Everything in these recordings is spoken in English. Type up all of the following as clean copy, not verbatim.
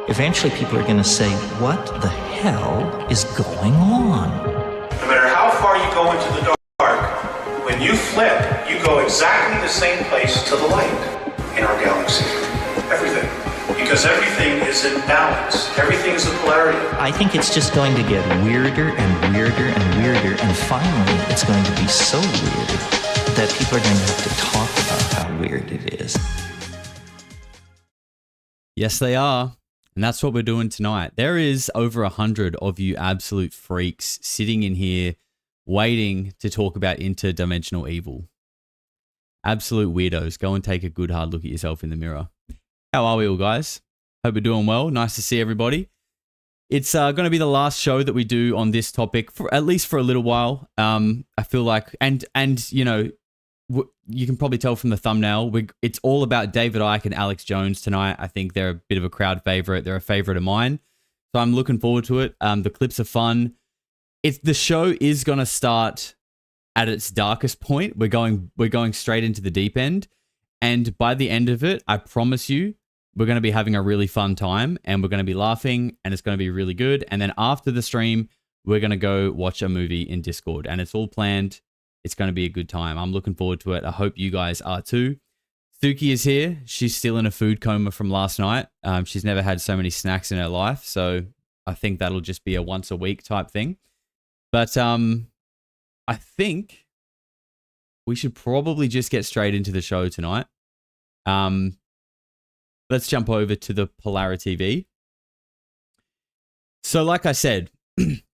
eventually people are going to say, what the hell is going on? No matter how far you go into the dark, when you flip, you go exactly the same place to the light in our galaxy. Everything. Because everything is in balance. Everything is a polarity. I think it's just going to get weirder and weirder and weirder, and finally it's going to be so weird that people are going to have to talk about how weird it is. Yes, they are. And that's what we're doing tonight. There is over 100 of you absolute freaks sitting in here waiting to talk about interdimensional evil. Absolute weirdos. Go and take a good hard look at yourself in the mirror. How are we all, guys? Hope you're doing well. Nice to see everybody. It's going to be the last show that we do on this topic, for at least for a little while. I feel like, and you know, you can probably tell from the thumbnail, it's all about David Icke and Alex Jones tonight. I think they're a bit of a crowd favorite. They're a favorite of mine. So I'm looking forward to it. The clips are fun. The show is going to start at its darkest point. We're going straight into the deep end. And by the end of it, I promise you, we're going to be having a really fun time and we're going to be laughing and it's going to be really good. And then after the stream, we're going to go watch a movie in Discord and it's all planned. It's going to be a good time. I'm looking forward to it. I hope you guys are too. Thuki is here. She's still in a food coma from last night. She's never had so many snacks in her life. So I think that'll just be a once a week type thing. But I think we should probably just get straight into the show tonight. Let's jump over to the Polarity TV. So like I said,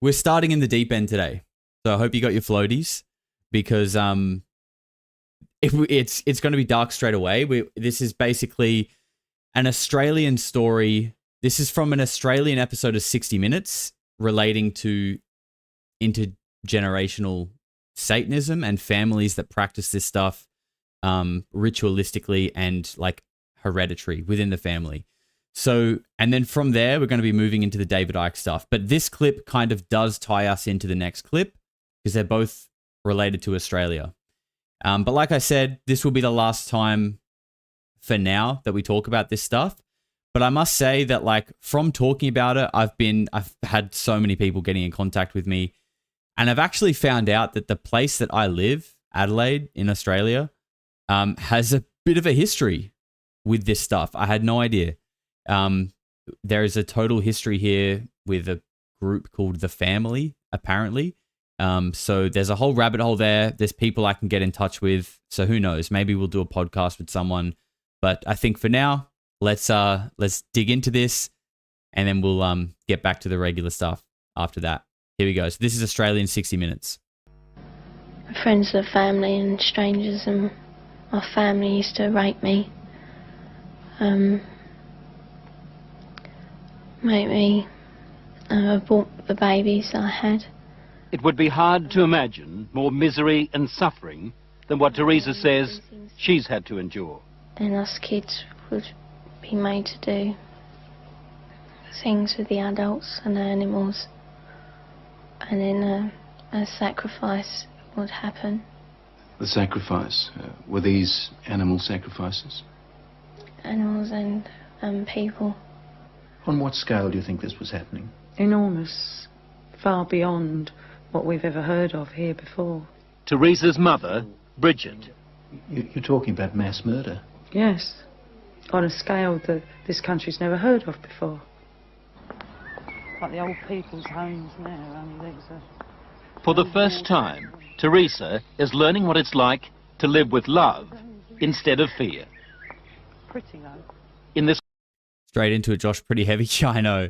we're starting in the deep end today. So I hope you got your floaties because it's going to be dark straight away. This is basically an Australian story. This is from an Australian episode of 60 Minutes relating to intergenerational Satanism and families that practice this stuff ritualistically and like hereditary within the family. So, and then from there, we're going to be moving into the David Icke stuff. But this clip kind of does tie us into the next clip because they're both related to Australia. But like I said, this will be the last time for now that we talk about this stuff. But I must say that like from talking about it, I've had so many people getting in contact with me. And I've actually found out that the place that I live, Adelaide in Australia, has a bit of a history with this stuff. I had no idea. There is a total history here with a group called The Family, apparently. So there's a whole rabbit hole there. There's people I can get in touch with. So who knows? Maybe we'll do a podcast with someone. But I think for now, let's dig into this and then we'll get back to the regular stuff after that. Here we go. So this is Australian 60 Minutes. Friends of the family and strangers, and my family used to rape me. Make me abort the babies I had. It would be hard to imagine more misery and suffering than what Teresa says she's had to endure. And us kids would be made to do things with the adults and the animals. And then a sacrifice would happen. The sacrifice? Were these animal sacrifices? Animals and people. On what scale do you think this was happening? Enormous. Far beyond what we've ever heard of here before. Teresa's mother, Bridget. You're talking about mass murder? Yes. On a scale that this country's never heard of before. Like the old people's homes now. For the first time, Teresa is learning what it's like to live with love instead of fear. Pretty low. In this Straight into it, Josh. Pretty heavy. I know.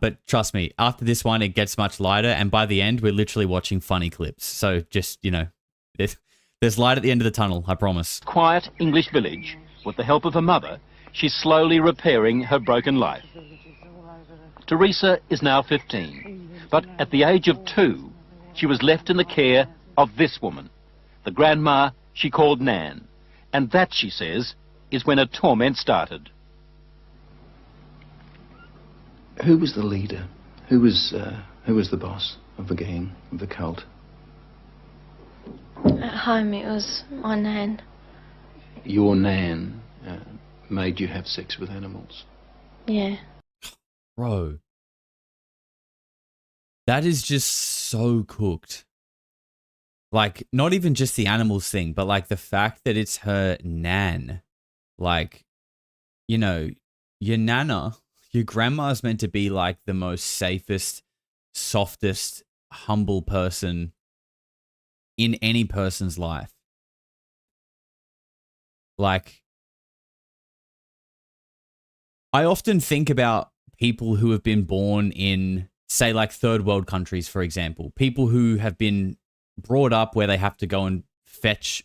But trust me, after this one, it gets much lighter. And by the end, we're literally watching funny clips. So just, you know, there's light at the end of the tunnel, I promise. Quiet English village, with the help of her mother, she's slowly repairing her broken life. Teresa is now 15, but at the age of 2, she was left in the care of this woman, the grandma she called Nan. And that, she says, is when her torment started. Who was the leader? Who was the boss of the gang, of the cult? At home it was my nan. Your Nan made you have sex with animals? Yeah. Bro. That is just so cooked. Like, not even just the animals thing, but like the fact that it's her nan. Like, you know, your nana, your grandma's meant to be like the most safest, softest, humble person in any person's life. Like, I often think about people who have been born in, say, like third world countries, for example. People who have been brought up where they have to go and fetch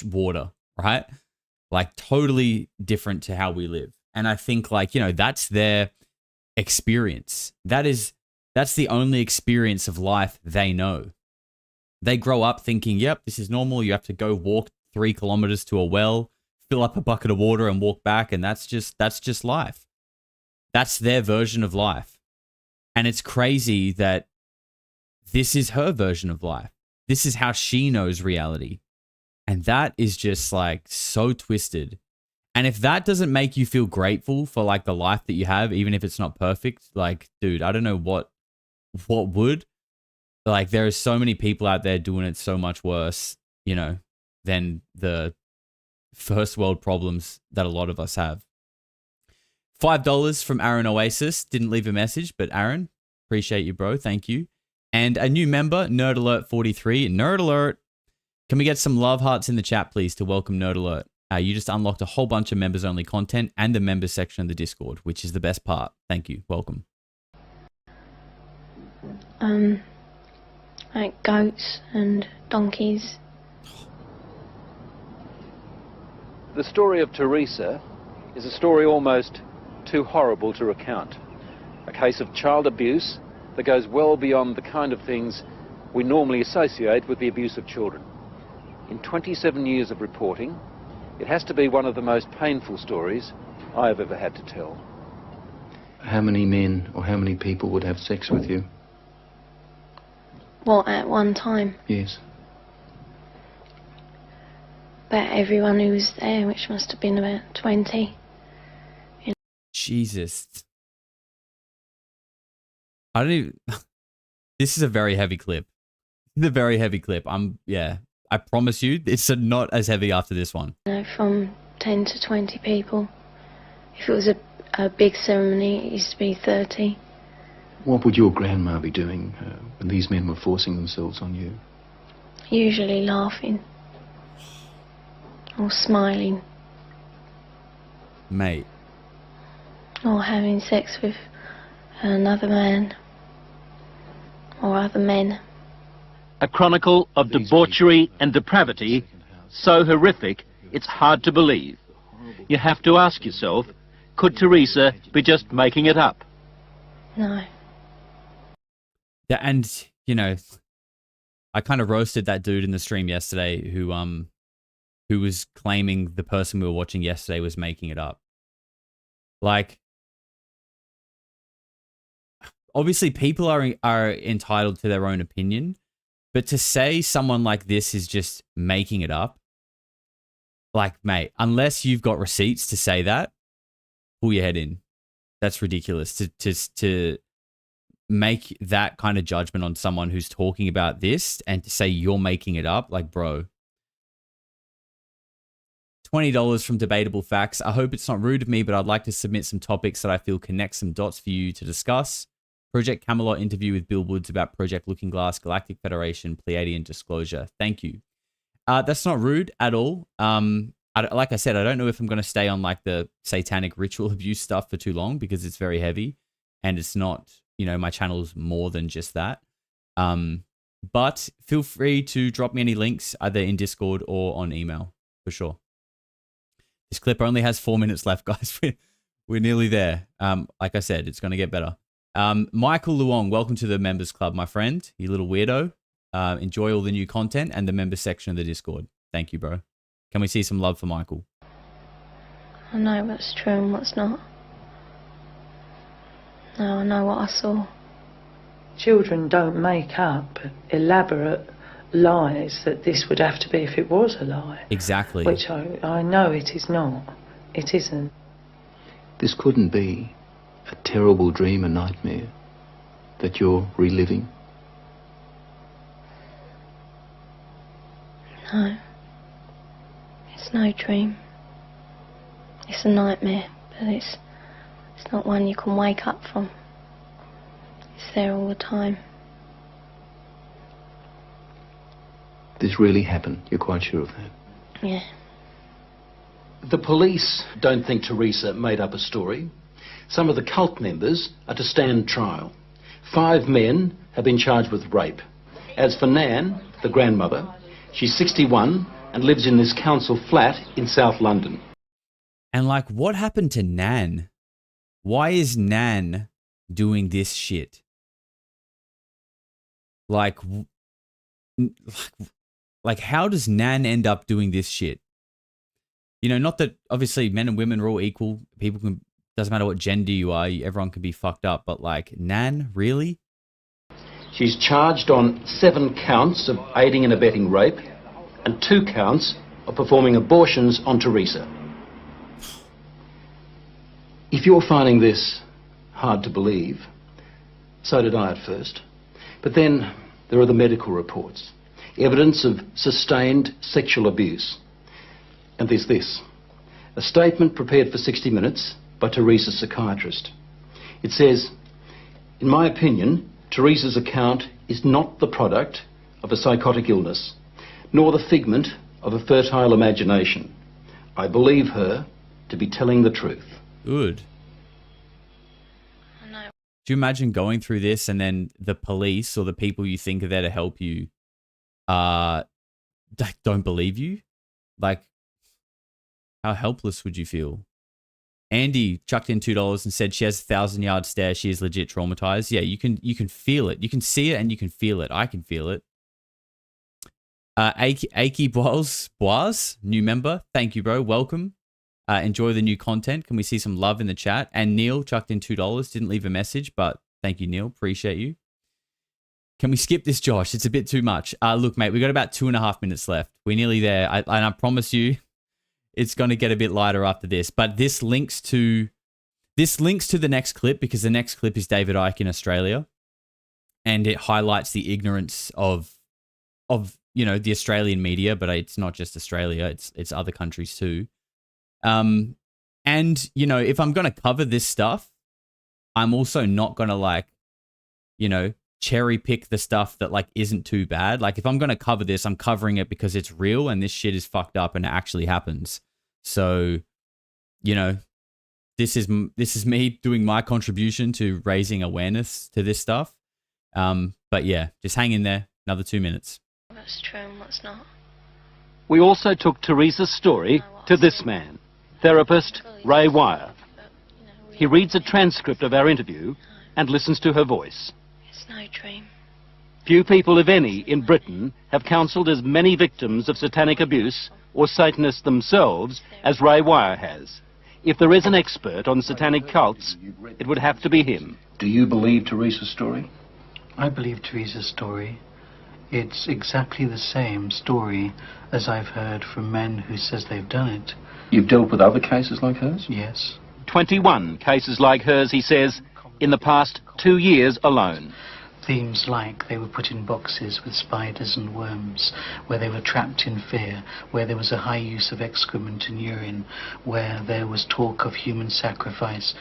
water, right? Like totally different to how we live. And I think like, you know, that's their experience. That's the only experience of life they know. They grow up thinking, yep, this is normal. You have to go walk 3 kilometers to a well, fill up a bucket of water and walk back. And that's just life. That's their version of life. And it's crazy that this is her version of life. This is how she knows reality. And that is just like so twisted. And if that doesn't make you feel grateful for like the life that you have, even if it's not perfect, like, dude, I don't know what would. Like, there are so many people out there doing it so much worse, you know, than the first world problems that a lot of us have. $5 from Aaron Oasis. Didn't leave a message, but Aaron, appreciate you, bro. Thank you. And a new member, Nerd Alert 43. Nerd Alert. Can we get some love hearts in the chat, please, to welcome Nerd Alert? You just unlocked a whole bunch of members-only content and the members section of the Discord, which is the best part. Thank you. Welcome. Like goats and donkeys. The story of Teresa is a story almost too horrible to recount. A case of child abuse that goes well beyond the kind of things we normally associate with the abuse of children. In 27 years of reporting, it has to be one of the most painful stories I have ever had to tell. How many men or how many people would have sex with you? What, at one time? Yes. About everyone who was there, which must have been about 20. Jesus. I don't even... This is a very heavy clip. The very heavy clip. I promise you, it's not as heavy after this one. You know, from 10 to 20 people. If it was a big ceremony, it used to be 30. What would your grandma be doing when these men were forcing themselves on you? Usually laughing. Or smiling. Mate. Or having sex with another man. Or other men. A chronicle of debauchery and depravity so horrific it's hard to believe. You have to ask yourself, could Teresa be just making it up? No. Yeah, and, you know, I kind of roasted that dude in the stream yesterday who was claiming the person we were watching yesterday was making it up. Like, obviously people are entitled to their own opinion, but to say someone like this is just making it up, like, mate, unless you've got receipts to say that, pull your head in. That's ridiculous. To make that kind of judgment on someone who's talking about this and to say you're making it up, like, bro. $20 from Debatable Facts. I hope it's not rude of me, but I'd like to submit some topics that I feel connect some dots for you to discuss. Project Camelot interview with Bill Woods about Project Looking Glass, Galactic Federation, Pleiadian Disclosure. Thank you. That's not rude at all. Like I said, I don't know if I'm going to stay on like the satanic ritual abuse stuff for too long because it's very heavy and it's not, you know, my channel's more than just that. But feel free to drop me any links either in Discord or on email for sure. This clip only has 4 minutes left, guys. We're nearly there. Like I said, it's going to get better. Michael Luong, welcome to the members club, my friend. You little weirdo. Enjoy all the new content and the members section of the Discord. Thank you, bro. Can we see some love for Michael? I know what's true and what's not. No, I know what I saw. Children don't make up elaborate lies that this would have to be if it was a lie. Exactly. Which I know it is not. It isn't. This couldn't be a terrible dream, a nightmare that you're reliving? No. It's no dream. It's a nightmare, but it's not one you can wake up from. It's there all the time. This really happened, you're quite sure of that? Yeah. The police don't think Teresa made up a story. Some of the cult members are to stand trial. 5 men have been charged with rape. As for Nan, the grandmother, she's 61 and lives in this council flat in South London. And like, what happened to Nan? Why is Nan doing this shit? Like, how does Nan end up doing this shit? You know, not that obviously men and women are all equal. People can, doesn't matter what gender you are, everyone can be fucked up. But like, Nan, really? She's charged on 7 counts of aiding and abetting rape and 2 counts of performing abortions on Teresa. If you're finding this hard to believe, so did I at first. But then there are the medical reports, evidence of sustained sexual abuse. And there's this, a statement prepared for 60 Minutes by Teresa's psychiatrist. It says, in my opinion, Teresa's account is not the product of a psychotic illness, nor the figment of a fertile imagination. I believe her to be telling the truth. Good. Do you imagine going through this and then the police or the people you think are there to help you don't believe you? Like, how helpless would you feel? Andy chucked in $2 and said she has a 1,000-yard stare. She is legit traumatized. Yeah, you can feel it. You can see it and you can feel it. I can feel it. Icke Boaz, new member. Thank you, bro. Welcome. Enjoy the new content. Can we see some love in the chat? And Neil chucked in $2. Didn't leave a message, but thank you, Neil. Appreciate you. Can we skip this, Josh? It's a bit too much. Look, mate, we got about 2.5 minutes left. We're nearly there. And I promise you, it's going to get a bit lighter after this. But this links to the next clip, because the next clip is David Icke in Australia, and it highlights the ignorance of you know, the Australian media, but it's not just Australia; it's other countries too. And you know, if I'm going to cover this stuff, I'm also not going to, like, you know, cherry pick the stuff that like isn't too bad. Like, if I'm going to cover this, I'm covering it because it's real and this shit is fucked up and it actually happens. So, you know, this is me doing my contribution to raising awareness to this stuff. But yeah, just hang in there. Another 2 minutes. What's true and what's not. We also took Teresa's story to this man, therapist Ray Wire. He reads a transcript of our interview and listens to her voice. It's no dream. Few people, if any, in Britain have counselled as many victims of satanic abuse or Satanists themselves as Ray Wire has. If there is an expert on satanic cults, it would have to be him. Do you believe Teresa's story? I believe Teresa's story. It's exactly the same story as I've heard from men who says they've done it. You've dealt with other cases like hers? Yes. 21 cases like hers, he says, in the past 2 years alone. Themes like they were put in boxes with spiders and worms, where they were trapped in fear, where there was a high use of excrement and urine, where there was talk of human sacrifice.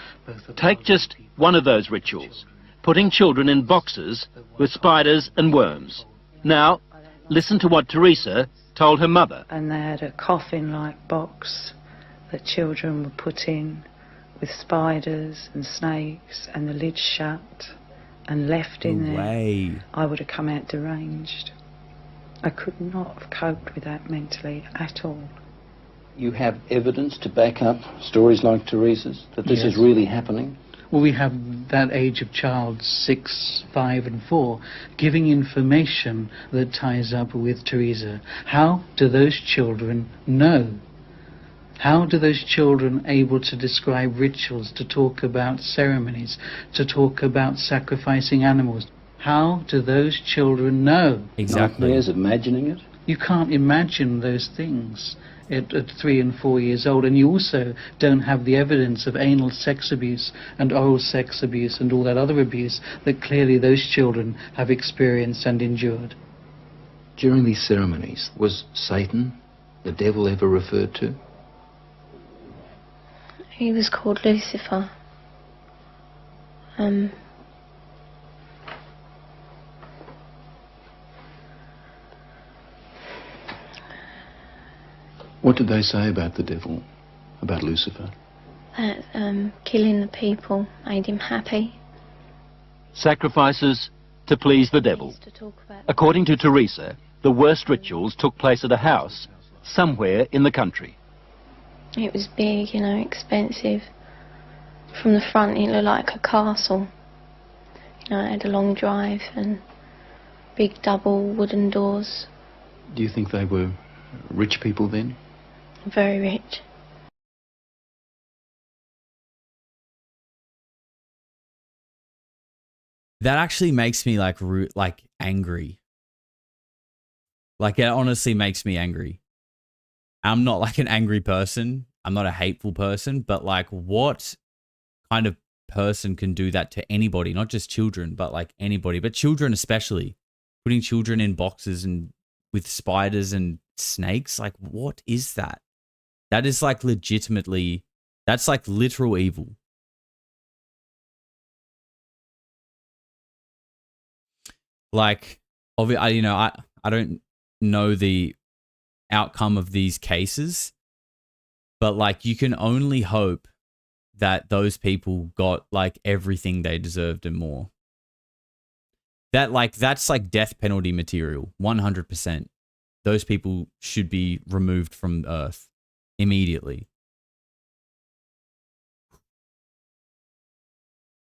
Take just one of those rituals, putting children in boxes with spiders and worms. Now, listen to what Teresa told her mother. And they had a coffin-like box that children were put in with spiders and snakes, and the lid shut and left in there. Way. I would have come out deranged. I could not have coped with that mentally at all. You have evidence to back up stories like Teresa's, that this is really happening? Well, we have that age of child, 6, 5 and 4, giving information that ties up with Teresa. How do those children know? How do those children able to describe rituals, to talk about ceremonies, to talk about sacrificing animals? How do those children know? Exactly. Nightmares, imagining it? You can't imagine those things. at 3 and 4 years old, and you also don't have the evidence of anal sex abuse and oral sex abuse and all that other abuse that clearly those children have experienced and endured. During these ceremonies, was Satan, the devil, ever referred to? He was called Lucifer. What did they say about the devil, about Lucifer? That killing the people made him happy. Sacrifices to please the devil. To talk about According to Teresa, the worst rituals took place at a house somewhere in the country. it was big, you know, expensive. From the front it looked like a castle. You know, it had a long drive and big double wooden doors. Do you think they were rich people then? Very rich. That actually makes me like angry. Like it honestly makes me angry. I'm not like an angry person. I'm not a hateful person, but like what kind of person can do that to anybody? Not just children, but like anybody, but children especially. Putting children in boxes and with spiders and snakes. Like what is that? That is like legitimately, that's like literal evil. Like, obviously, you know, I don't know the outcome of these cases, but like you can only hope that those people got like everything they deserved and more. That's like death penalty material, 100%. Those people should be removed from Earth immediately.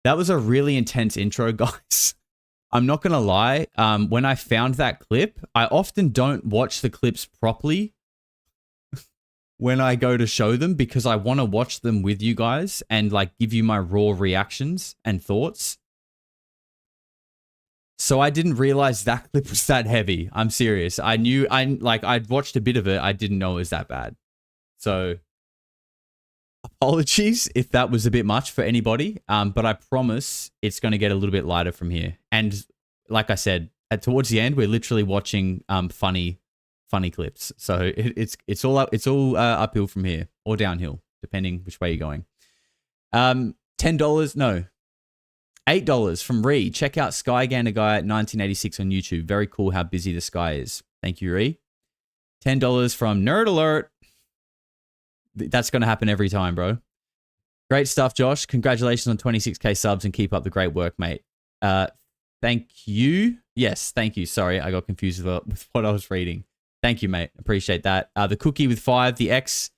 That was a really intense intro, guys. I'm not going to lie. When I found that clip, I often don't watch the clips properly when I go to show them because I want to watch them with you guys and like give you my raw reactions and thoughts. So I didn't realize that clip was that heavy. I'm serious. I'd watched a bit of it. I didn't know it was that bad. So apologies if that was a bit much for anybody. But I promise it's going to get a little bit lighter from here. And like I said, towards the end, we're literally watching funny clips. So it's all uphill from here or downhill, depending which way you're going. $10, no. $8 from Ree. Check out Skygander Guy at 1986 on YouTube. Very cool how busy the sky is. Thank you, Ree. $10 from Nerd Alert. That's going to happen every time, bro. Great stuff, Josh. Congratulations on 26k subs and keep up the great work, mate. Thank you. Yes, thank you. Sorry, I got confused with what I was reading. Thank you, mate. Appreciate that. The cookie with 5. The ex.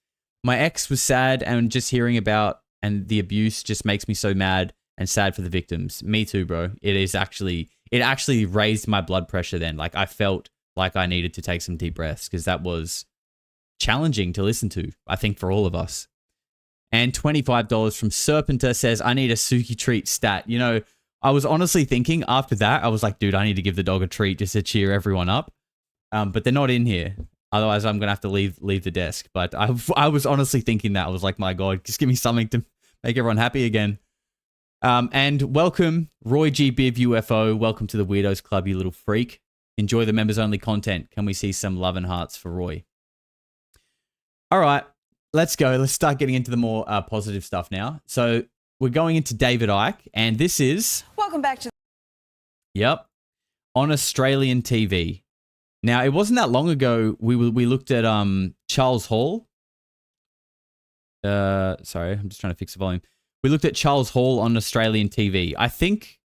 My ex was sad and just hearing about and the abuse just makes me so mad and sad for the victims. Me too, bro. It actually raised my blood pressure then. Like I felt like I needed to take some deep breaths because that was challenging to listen to, I think, for all of us. And $25 from Serpenter says, I need a Suki treat stat. You know, I was honestly thinking after that, I was like, dude, I need to give the dog a treat just to cheer everyone up. But they're not in here. Otherwise, I'm going to have to leave the desk. But I was honestly thinking that. I was like, my God, just give me something to make everyone happy again. And welcome, Roy G. Biv UFO. Welcome to the Weirdos Club, you little freak. Enjoy the members-only content. Can we see some love and hearts for Roy? All right, let's go. Let's start getting into the more positive stuff now. So we're going into David Icke, and this is... Welcome back to... Yep, on Australian TV. Now, it wasn't that long ago we looked at Charles Hall. Sorry, I'm just trying to fix the volume. We looked at Charles Hall on Australian TV. I think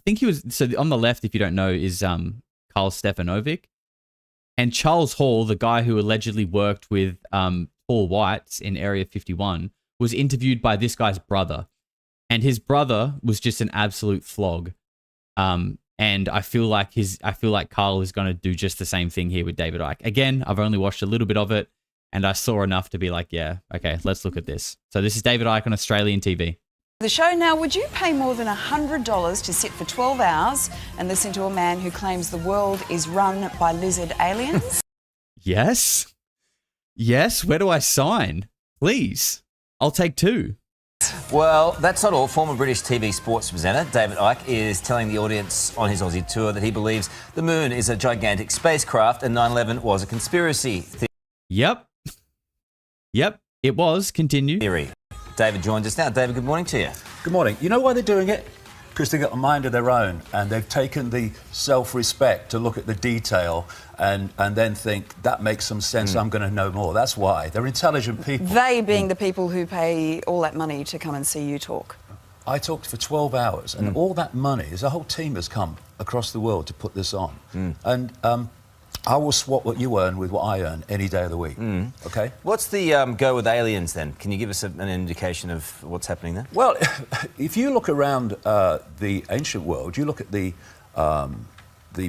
he was... So on the left, if you don't know, is Karl Stefanovic. And Charles Hall, the guy who allegedly worked with Paul Whites in Area 51, was interviewed by this guy's brother. And his brother was just an absolute flog. And I feel like Karl is going to do just the same thing here with David Icke. Again, I've only watched a little bit of it, and I saw enough to be like, yeah, okay, let's look at this. So this is David Icke on Australian TV. The show now, would you pay more than $100 to sit for 12 hours and listen to a man who claims the world is run by lizard aliens? Yes. Yes, where do I sign? Please. I'll take 2. Well, that's not all. Former British TV sports presenter David Icke is telling the audience on his Aussie tour that he believes the moon is a gigantic spacecraft and 9/11 was a conspiracy Yep. Yep, it was. Continue. theory. David joins us now. David, good morning to you. Good morning. You know why they're doing it? Because they've got a mind of their own, and they've taken the self-respect to look at the detail and then think, that makes some sense, I'm going to know more. That's why. They're intelligent people. They being the people who pay all that money to come and see you talk. I talked for 12 hours, and all that money, a whole team has come across the world to put this on. And I will swap what you earn with what I earn any day of the week. Okay? What's the go with aliens then? Can you give us an indication of what's happening there? Well, if you look around the ancient world, you look at the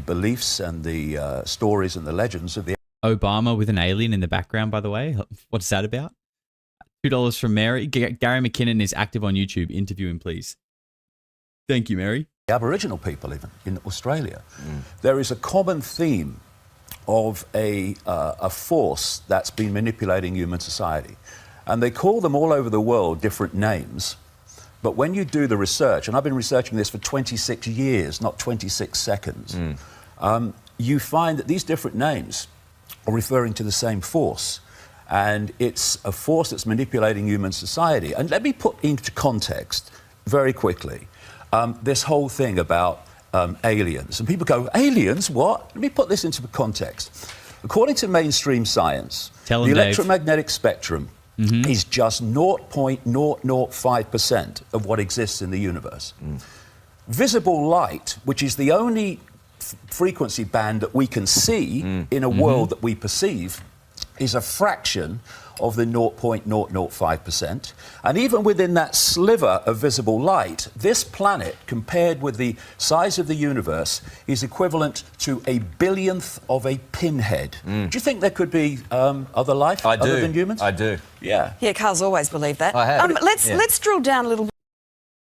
beliefs and the stories and the legends of the... Obama with an alien in the background, by the way. What's that about? $2 from Mary. Gary McKinnon is active on YouTube. Interview him, please. Thank you, Mary. Aboriginal people, even in Australia. There is a common theme of a force that's been manipulating human society. And they call them all over the world different names. But when you do the research, and I've been researching this for 26 years, not 26 seconds, you find that these different names are referring to the same force. And it's a force that's manipulating human society. And let me put into context, very quickly, this whole thing about aliens. And people go, aliens, what? Let me put this into context. According to mainstream science, the electromagnetic spectrum is just 0.005% of what exists in the universe. Visible light, which is the only frequency band that we can see in a world that we perceive, is a fraction of the 0.005%. And even within that sliver of visible light, this planet, compared with the size of the universe, is equivalent to a billionth of a pinhead. Do you think there could be other life other than humans? I do. Yeah. Yeah, Carl's always believed that. I have. Let's drill down a little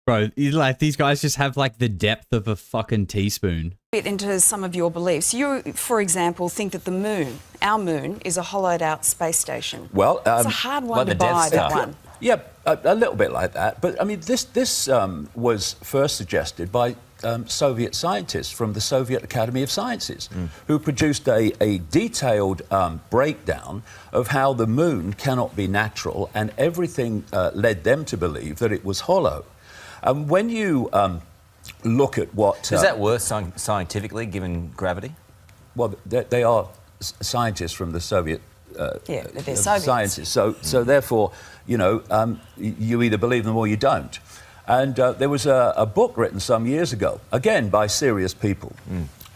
Bro, like these guys just have like the depth of a fucking teaspoon. bit into some of your beliefs. You, for example, think that the moon, our moon, is a hollowed out space station. Well, it's a hard one to buy, that one. Yeah, a little bit like that. But I mean, this was first suggested by Soviet scientists from the Soviet Academy of Sciences, who produced a detailed breakdown of how the moon cannot be natural, and everything led them to believe that it was hollow. And when you look at what... Is that worse scientifically, given gravity? Well, they are scientists from the Soviet yeah, they're Soviets. sciences. So therefore, you know, you either believe them or you don't. And there was a book written some years ago, again by serious people,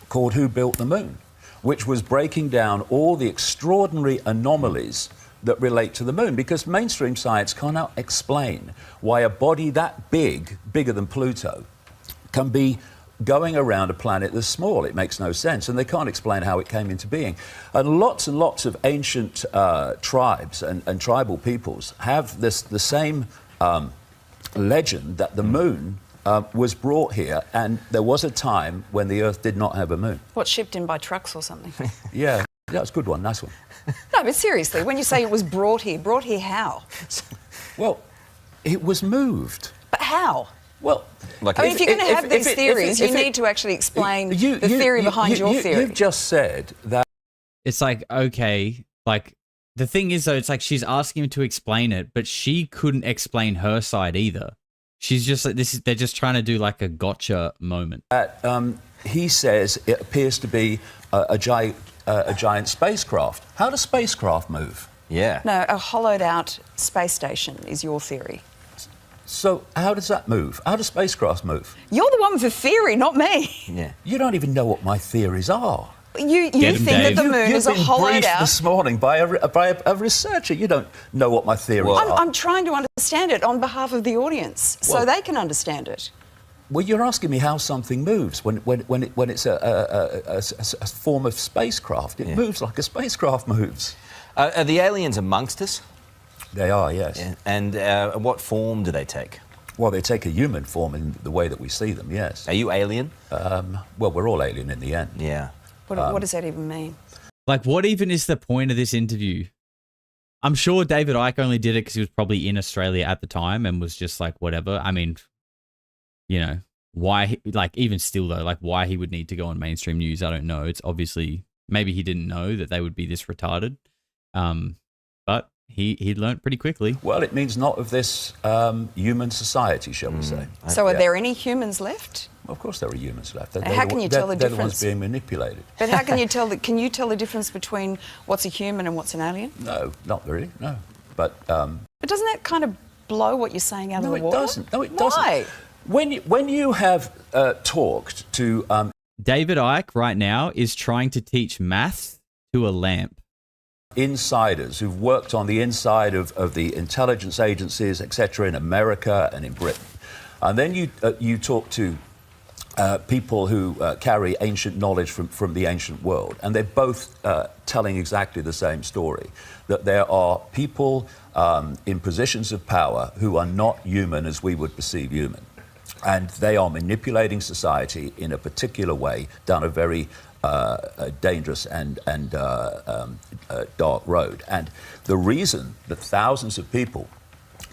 called Who Built the Moon, which was breaking down all the extraordinary anomalies that relate to the moon, because mainstream science cannot explain why a body that big, bigger than Pluto, can be going around a planet that's small. It makes no sense, and they can't explain how it came into being. And lots of ancient tribes and tribal peoples have the same legend that the moon was brought here, and there was a time when the Earth did not have a moon. What, shipped in by trucks or something? Yeah, that's a good one, nice one. No, but seriously, when you say it was brought here how? Well, it was moved. But how? Well, I mean, if you're going to have these theories, you need to actually explain the theory behind your theory. You've just said that... It's like, okay, like, the thing is, though, it's like she's asking him to explain it, but she couldn't explain her side either. She's just like, they're just trying to do like a gotcha moment. He says it appears to be a giant spacecraft. How does spacecraft move? Yeah. No, a hollowed out space station is your theory. So how does that move? How do spacecraft move? You're the one with the theory, not me. Yeah. You don't even know what my theories are. You think that the moon is a hollowed out... this morning by a researcher. You don't know what my theories are. I'm trying to understand it on behalf of the audience, so they can understand it. Well, you're asking me how something moves when it's a form of spacecraft. It moves like a spacecraft moves. Are the aliens amongst us? They are, yes. Yeah. And what form do they take? Well, they take a human form in the way that we see them, yes. Are you alien? Well, we're all alien in the end. Yeah. What does that even mean? Like, what even is the point of this interview? I'm sure David Icke only did it because he was probably in Australia at the time and was just like, whatever. I mean, you know, why, like, even still though, like why he would need to go on mainstream news, I don't know. It's obviously, maybe he didn't know that they would be this retarded. But he learnt pretty quickly. Well, it means not of this human society, shall we say. So are there any humans left? Of course there are humans left. How can you tell the They're the ones difference? being manipulated. But how can you tell can you tell the difference between what's a human and what's an alien? No, not really, no. But But doesn't that kind of blow what you're saying out of the water? No, it doesn't. No, it doesn't. Why? When you have talked to... David Icke right now is trying to teach maths to a lamp. Insiders who've worked on the inside of the intelligence agencies, etc., in America and in Britain. And then you talk to people who carry ancient knowledge from the ancient world, and they're both telling exactly the same story, that there are people in positions of power who are not human as we would perceive human. And they are manipulating society in a particular way down a very dangerous and dark road. And the reason that thousands of people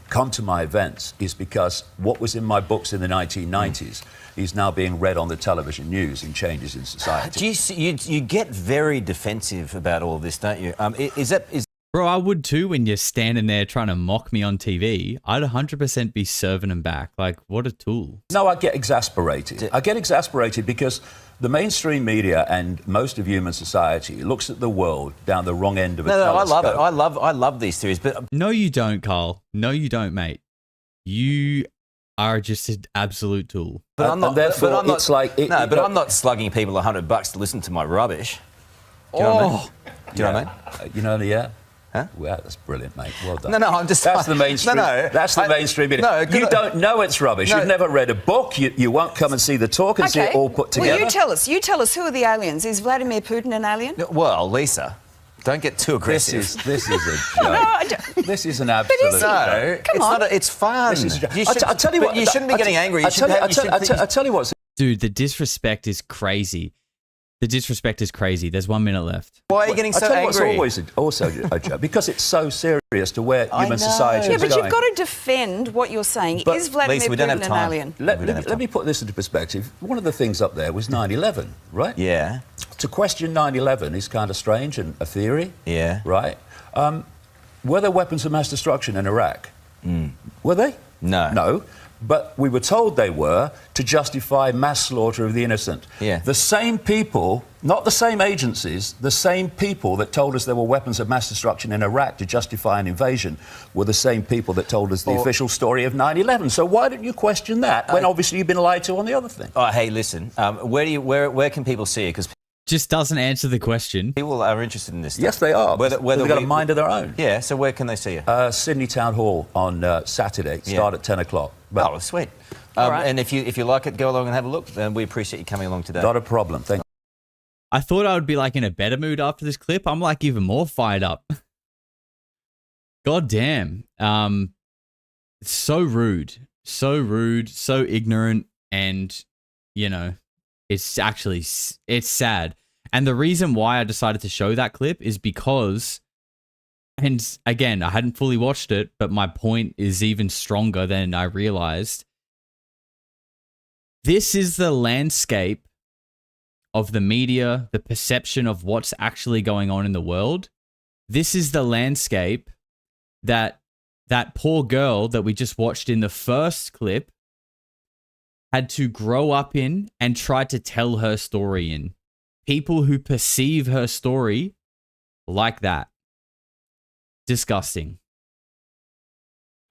come to my events is because what was in my books in the 1990s is now being read on the television news in changes in society. Do you, see, you get very defensive about all this, don't you? Bro, I would too when you're standing there trying to mock me on TV. I'd 100% be serving them back. Like, what a tool. No, I get exasperated. I get exasperated because the mainstream media and most of human society looks at the world down the wrong end of a telescope. I love it. I love these theories, but no, you don't, Carl. No, you don't, mate. You are just an absolute tool. But I'm not. Therefore, but I'm not, it's like I'm not slugging people $100 to listen to my rubbish. Do you know what I mean? Do you know what I mean? You know, yeah. Huh? Wow, that's brilliant, mate. Well done. No, I'm just... That's the mainstream. No, that's the mainstream media. No, you don't know it's rubbish. No. You've never read a book. You won't come and see the talk and see it all put together. Well, you tell us. You tell us, who are the aliens? Is Vladimir Putin an alien? Well, Lisa, don't get too aggressive. This is a joke. This is an absolute But is it? joke. Come on. It's fun. This is a joke. I'll tell you what. You shouldn't be getting angry. I tell you what. Dude, the disrespect is crazy. The disrespect is crazy. There's 1 minute left. Why are you getting so angry? It's always also a joke because it's so serious to where human society is but going. you've got to defend what you're saying. But is Vladimir Lisa, we don't Putin have an time. alien? Let me put this into perspective. One of the things up there was 9/11, right? Yeah. To question 9/11 is kind of strange and a theory. Yeah. Right? Were there weapons of mass destruction in Iraq? Were they? No. No. But we were told they were to justify mass slaughter of the innocent. Yeah. The same people, not the same agencies, the same people that told us there were weapons of mass destruction in Iraq to justify an invasion were the same people that told us the official story of 9/11. So why don't you question that when obviously you've been lied to on the other thing? Oh, hey, listen. Where can people see it? Because Just doesn't answer the question. people are interested in this stuff. Yes, they are. Whether They've got a mind of their own. Yeah. So where can they see you? Sydney Town Hall on Saturday. Start at 10 o'clock. But Oh, sweet. All right. And if you like it, go along and have a look. And we appreciate you coming along today. not a problem. Thank you. I thought I would be like in a better mood after this clip. I'm like even more fired up. God damn. So rude, so ignorant. And, you know, it's sad. And the reason why I decided to show that clip is because, and again, I hadn't fully watched it, but my point is even stronger than I realized. This is the landscape of the media, the perception of what's actually going on in the world. This is the landscape that poor girl that we just watched in the first clip had to grow up in and try to tell her story in. People who perceive her story like that. Disgusting.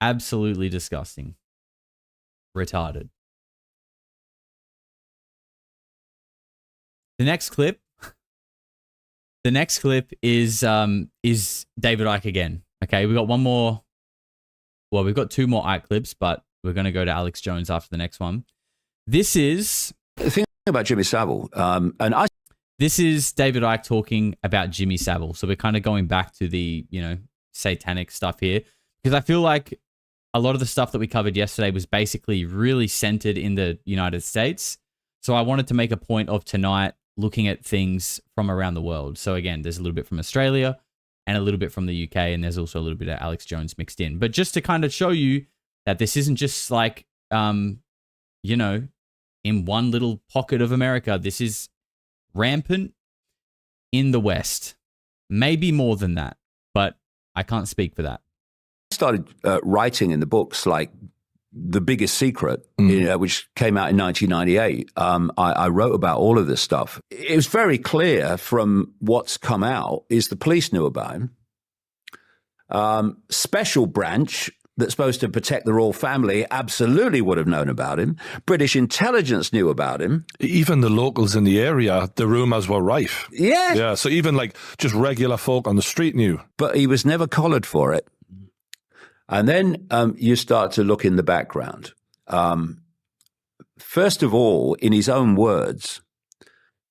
Absolutely disgusting. Retarded. The next clip is David Icke again. Okay, we got one more. Well, we've got two more Icke clips, but we're going to go to Alex Jones after the next one. This is The thing about Jimmy Savile, This is David Icke talking about Jimmy Savile. So we're kind of going back to the, satanic stuff here, because I feel like a lot of the stuff that we covered yesterday was basically really centered in the United States. So I wanted to make a point of tonight looking at things from around the world. So again, there's a little bit from Australia, and a little bit from the UK, and there's also a little bit of Alex Jones mixed in. But just to kind of show you that this isn't just like, you know, in one little pocket of America. This is rampant in the West. Maybe more than that, but I can't speak for that. I started writing in the books like The Biggest Secret, which came out in 1998. I wrote about all of this stuff. It was very clear from what's come out is the police knew about him. Special branch that's supposed to protect the royal family absolutely would have known about him. British intelligence knew about him. Even the locals in the area, the rumours were rife. Yeah. Yeah, so even like just regular folk on the street knew. But he was never collared for it. And then you start to look in the background. First of all, in his own words,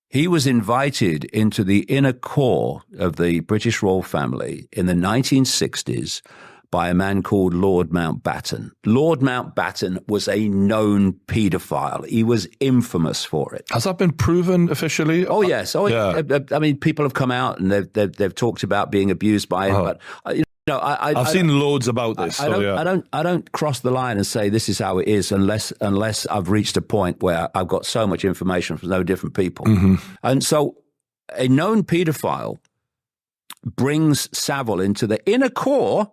he was invited into the inner core of the British royal family in the 1960s by a man called Lord Mountbatten. Lord Mountbatten was a known paedophile. He was infamous for it. Has that been proven officially? Oh, yes. Oh, yeah. I mean, people have come out and they've talked about being abused by him, but no, I've seen loads about this. I don't cross the line and say this is how it is unless I've reached a point where I've got so much information from no different people. And so a known paedophile brings Savile into the inner core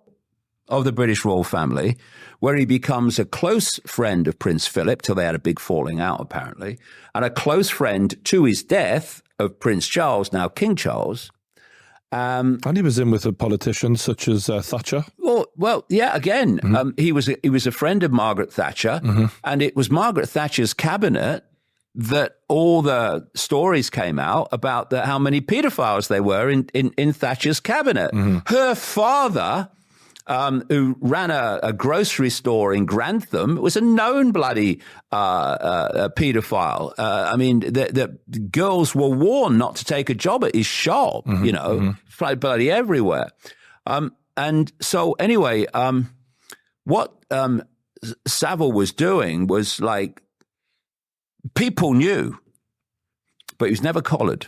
of the British royal family, where he becomes a close friend of Prince Philip, till they had a big falling out, apparently, and a close friend to his death of Prince Charles, now King Charles. And he was in with a politician such as Thatcher. Well, yeah. Again, he was a friend of Margaret Thatcher, and it was Margaret Thatcher's cabinet that all the stories came out about how many paedophiles there were in Thatcher's cabinet. Her father, who ran a grocery store in Grantham, was a known bloody paedophile. I mean, the girls were warned not to take a job at his shop, you know, bloody everywhere. And so anyway, what Savile was doing was like, people knew, but he was never collared.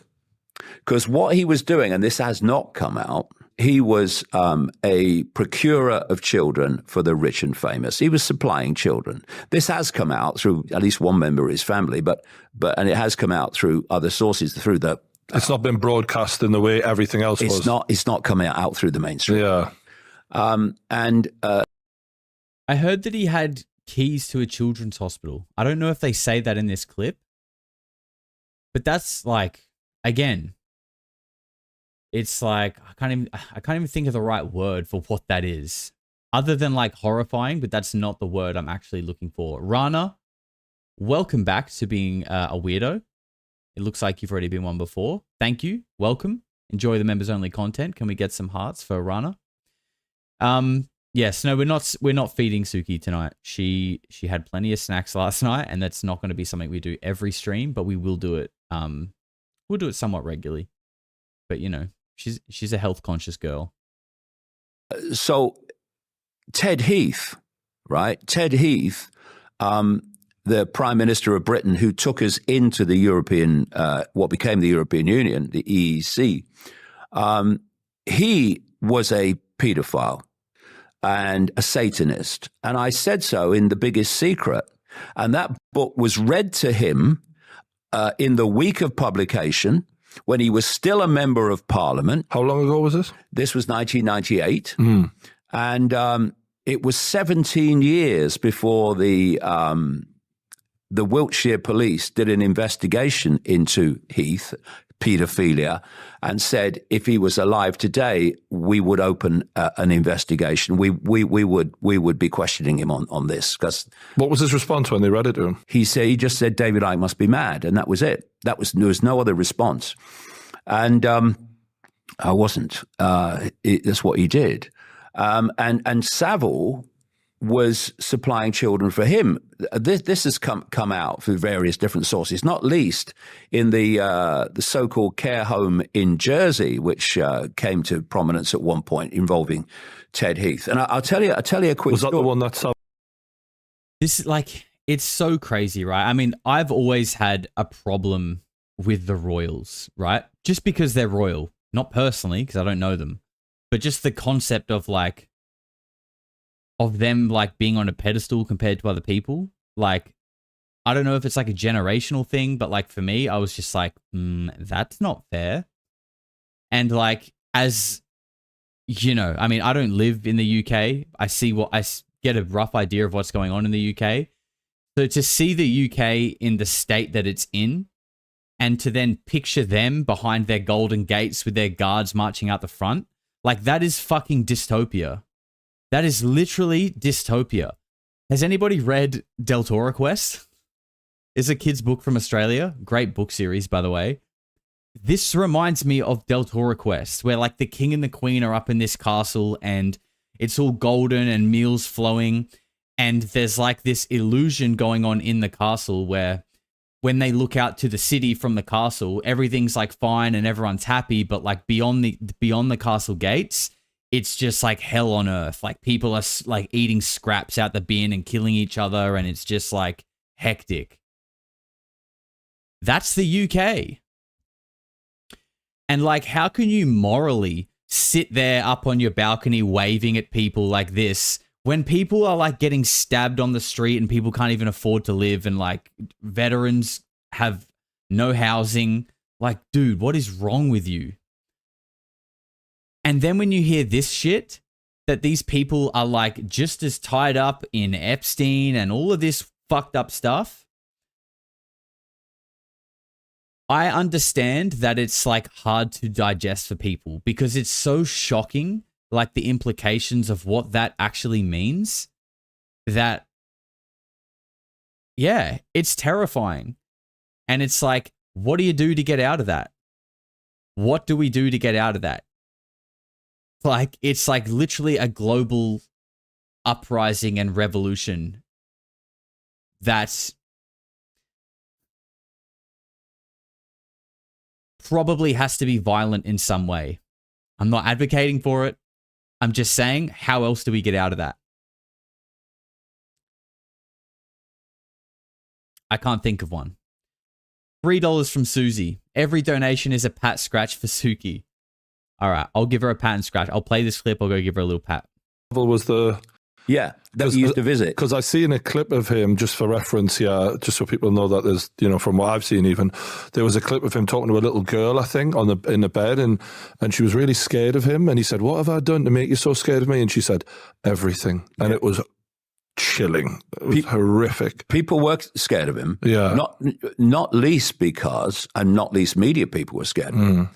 Because what he was doing, and this has not come out, he was a procurer of children for the rich and famous. He was supplying children. This has come out through at least one member of his family, and it has come out through other sources, through the... It's not been broadcast in the way everything else was. It's not coming out through the mainstream. Yeah. I heard that he had keys to a children's hospital. I don't know if they say that in this clip, but that's like, again... It's like, I can't even think of the right word for what that is, other than like horrifying, but that's not the word I'm actually looking for. Rana, welcome back to being a weirdo. It looks like you've already been one before. Thank you. Welcome. Enjoy the members only content. Can we get some hearts for Rana? Yes, no, we're not feeding Suki tonight. She had plenty of snacks last night, and that's not going to be something we do every stream, but we will do it. We'll do it somewhat regularly. But you know, she's a health conscious girl. So Ted Heath, right? Ted Heath, the Prime Minister of Britain, who took us into the European, what became the European Union, the EEC, he was a paedophile and a Satanist. And I said so in The Biggest Secret. And that book was read to him in the week of publication, when he was still a member of Parliament. How long ago was this? This was 1998. And it was 17 years before the Wiltshire police did an investigation into Heath, paedophilia, and said if he was alive today, we would open an investigation. We would be questioning him on this. Because what was his response when they read it to him? He just said David Icke must be mad, and that was it. There was no other response, and I wasn't. That's what he did, and Savile was supplying children for him. This has come out through various different sources, not least in the so-called care home in Jersey, which came to prominence at one point involving Ted Heath. And I'll tell you a quick. Was that story. the one that's up? This is like, it's so crazy, right? I mean, I've always had a problem with the royals, right? Just because they're royal, not personally, because I don't know them, but just the concept of like, of them like being on a pedestal compared to other people. Like, I don't know if it's like a generational thing, but like for me, I was just like, that's not fair. And like, as you know, I mean, I don't live in the UK. I get a rough idea of what's going on in the UK. So to see the UK in the state that it's in, and to then picture them behind their golden gates with their guards marching out the front, like that is fucking dystopia. That is literally dystopia. Has anybody read Deltora Quest? It's a kid's book from Australia. Great book series, by the way. This reminds me of Deltora Quest, where like the king and the queen are up in this castle and it's all golden and meals flowing. And there's like this illusion going on in the castle where when they look out to the city from the castle, everything's like fine and everyone's happy. But like beyond the castle gates, it's just like hell on earth. Like people are like eating scraps out the bin and killing each other. And it's just like hectic. That's the UK. And like, how can you morally sit there up on your balcony waving at people like this when people are like getting stabbed on the street and people can't even afford to live, and like veterans have no housing? Like, dude, what is wrong with you? And then when you hear this shit, that these people are like just as tied up in Epstein and all of this fucked up stuff, I understand that it's like hard to digest for people because it's so shocking, like the implications of what that actually means, that, yeah, it's terrifying. And it's like, what do you do to get out of that? What do we do to get out of that? Like, it's like literally a global uprising and revolution that's probably has to be violent in some way. I'm not advocating for it. I'm just saying, how else do we get out of that? I can't think of one. $3 from Susie. Every donation is a pat scratch for Suki. All right, I'll give her a pat and scratch. I'll play this clip. I'll go give her a little pat. Was the that we used to visit. Because I seen a clip of him, just for reference, just so people know that there's, from what I've seen even, there was a clip of him talking to a little girl, I think, in the bed, and she was really scared of him, and he said, "What have I done to make you so scared of me?" And she said, "Everything." And it was chilling. It was horrific. People were scared of him. Yeah. Not least because, and not least media people were scared of him,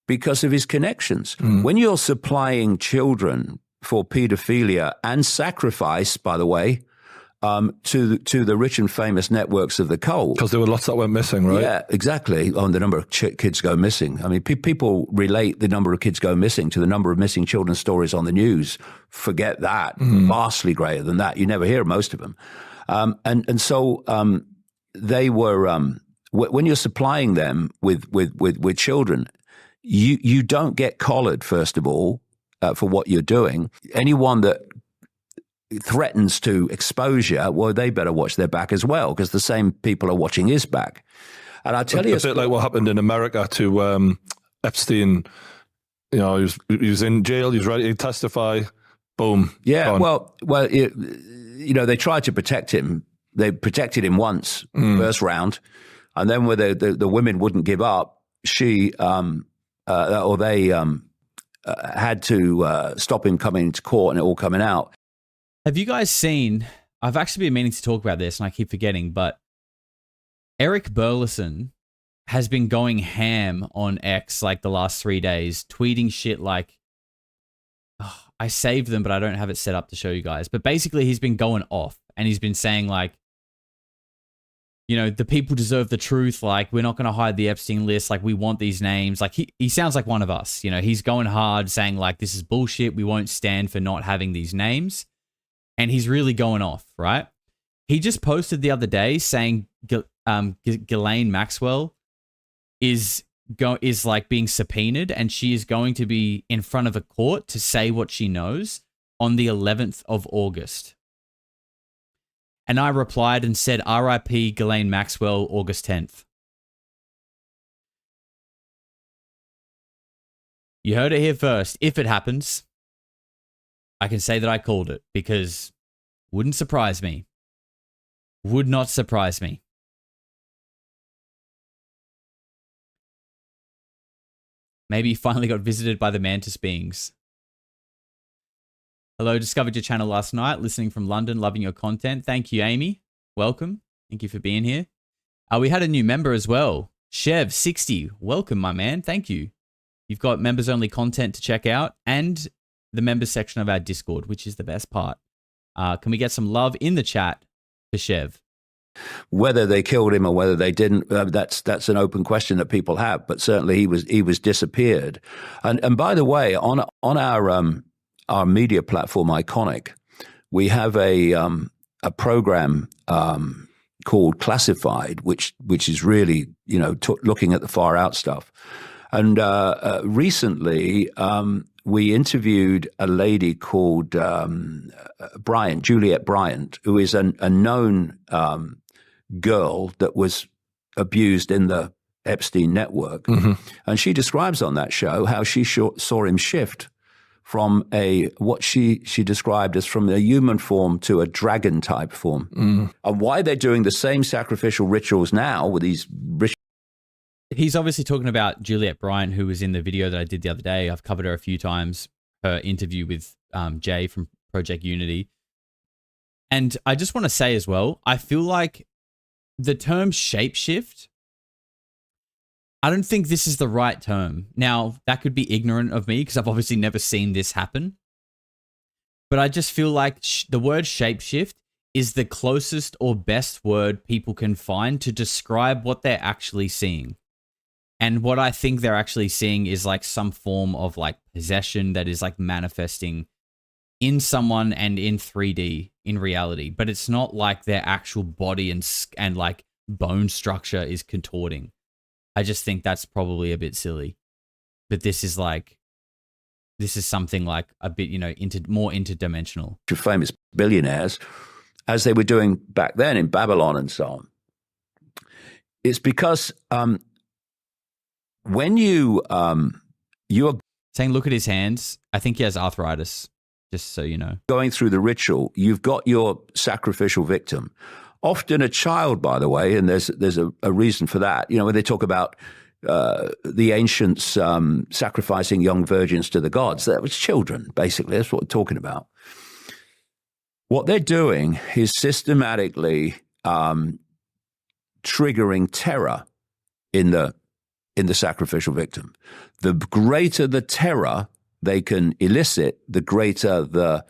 because of his connections. When you're supplying children for paedophilia and sacrifice, by the way, to the rich and famous networks of the cult. Because there were lots that went missing, right? Yeah, exactly. On the number of kids go missing. I mean, people relate the number of kids go missing to the number of missing children's stories on the news. Forget that. Vastly greater than that. You never hear most of them. So they were, when you're supplying them with children, you don't get collared, first of all, for what you're doing. Anyone that threatens to exposure, well, they better watch their back as well, because the same people are watching his back. And I tell you, a bit like what happened in America to Epstein. He was in jail. He was ready to testify. Boom. Yeah. Gone. Well, they tried to protect him. They protected him once, first round, and then when the women wouldn't give up, they had to stop him coming into court and it all coming out. Have you guys seen, I've actually been meaning to talk about this and I keep forgetting, but Eric Burleson has been going ham on X like the last 3 days, tweeting shit like, I saved them, but I don't have it set up to show you guys. But basically he's been going off and he's been saying like, the people deserve the truth. Like, we're not going to hide the Epstein list. Like, we want these names. Like, he sounds like one of us. He's going hard saying like, this is bullshit. We won't stand for not having these names. And he's really going off, right? He just posted the other day saying Ghislaine Maxwell is like being subpoenaed and she is going to be in front of a court to say what she knows on the 11th of August. And I replied and said, RIP Ghislaine Maxwell, August 10th. You heard it here first. If it happens, I can say that I called it because wouldn't surprise me. Would not surprise me. Maybe you finally got visited by the mantis beings. Hello, discovered your channel last night, listening from London, loving your content. Thank you, Amy. Welcome. Thank you for being here. We had a new member as well. Chev60. Welcome, my man. Thank you. You've got members-only content to check out and the members section of our Discord, which is the best part. Can we get some love in the chat for Chev? Whether they killed him or whether they didn't, that's an open question that people have. But certainly he was disappeared. And by the way, on our media platform, Iconic, we have a program called Classified, which is really looking at the far out stuff. And recently, we interviewed a lady called Juliet Bryant, who is a known girl that was abused in the Epstein network. Mm-hmm. And she describes on that show how she saw him shift from what she described as from a human form to a dragon type form. Mm. And why they're doing the same sacrificial rituals now with these rituals. He's obviously talking about Juliet Bryant, who was in the video that I did the other day. I've covered her a few times, her interview with Jay from Project Unity. And I just want to say as well, I feel like the term shapeshift, I don't think this is the right term. Now, that could be ignorant of me because I've obviously never seen this happen. But I just feel like the word shapeshift is the closest or best word people can find to describe what they're actually seeing. And what I think they're actually seeing is like some form of like possession that is like manifesting in someone and in 3D in reality. But it's not like their actual body and like bone structure is contorting. I just think that's probably a bit silly. But this is something like a bit, more interdimensional. Famous billionaires, as they were doing back then in Babylon and so on. It's because when you are saying, look at his hands, I think he has arthritis, just so you know. Going through the ritual, you've got your sacrificial victim. Often a child, by the way, and there's a reason for that. When they talk about the ancients sacrificing young virgins to the gods, that was children, basically. That's what we're talking about. What they're doing is systematically triggering terror in the sacrificial victim. The greater the terror they can elicit, the greater the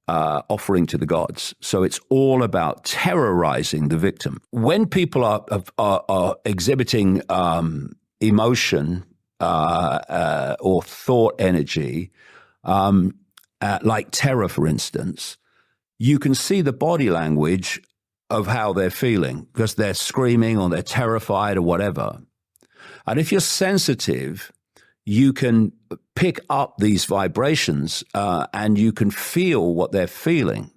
offering to the gods. So it's all about terrorizing the victim. When people are exhibiting emotion or thought energy, like terror, for instance, you can see the body language of how they're feeling because they're screaming or they're terrified or whatever. And if you're sensitive, you can pick up these vibrations and you can feel what they're feeling.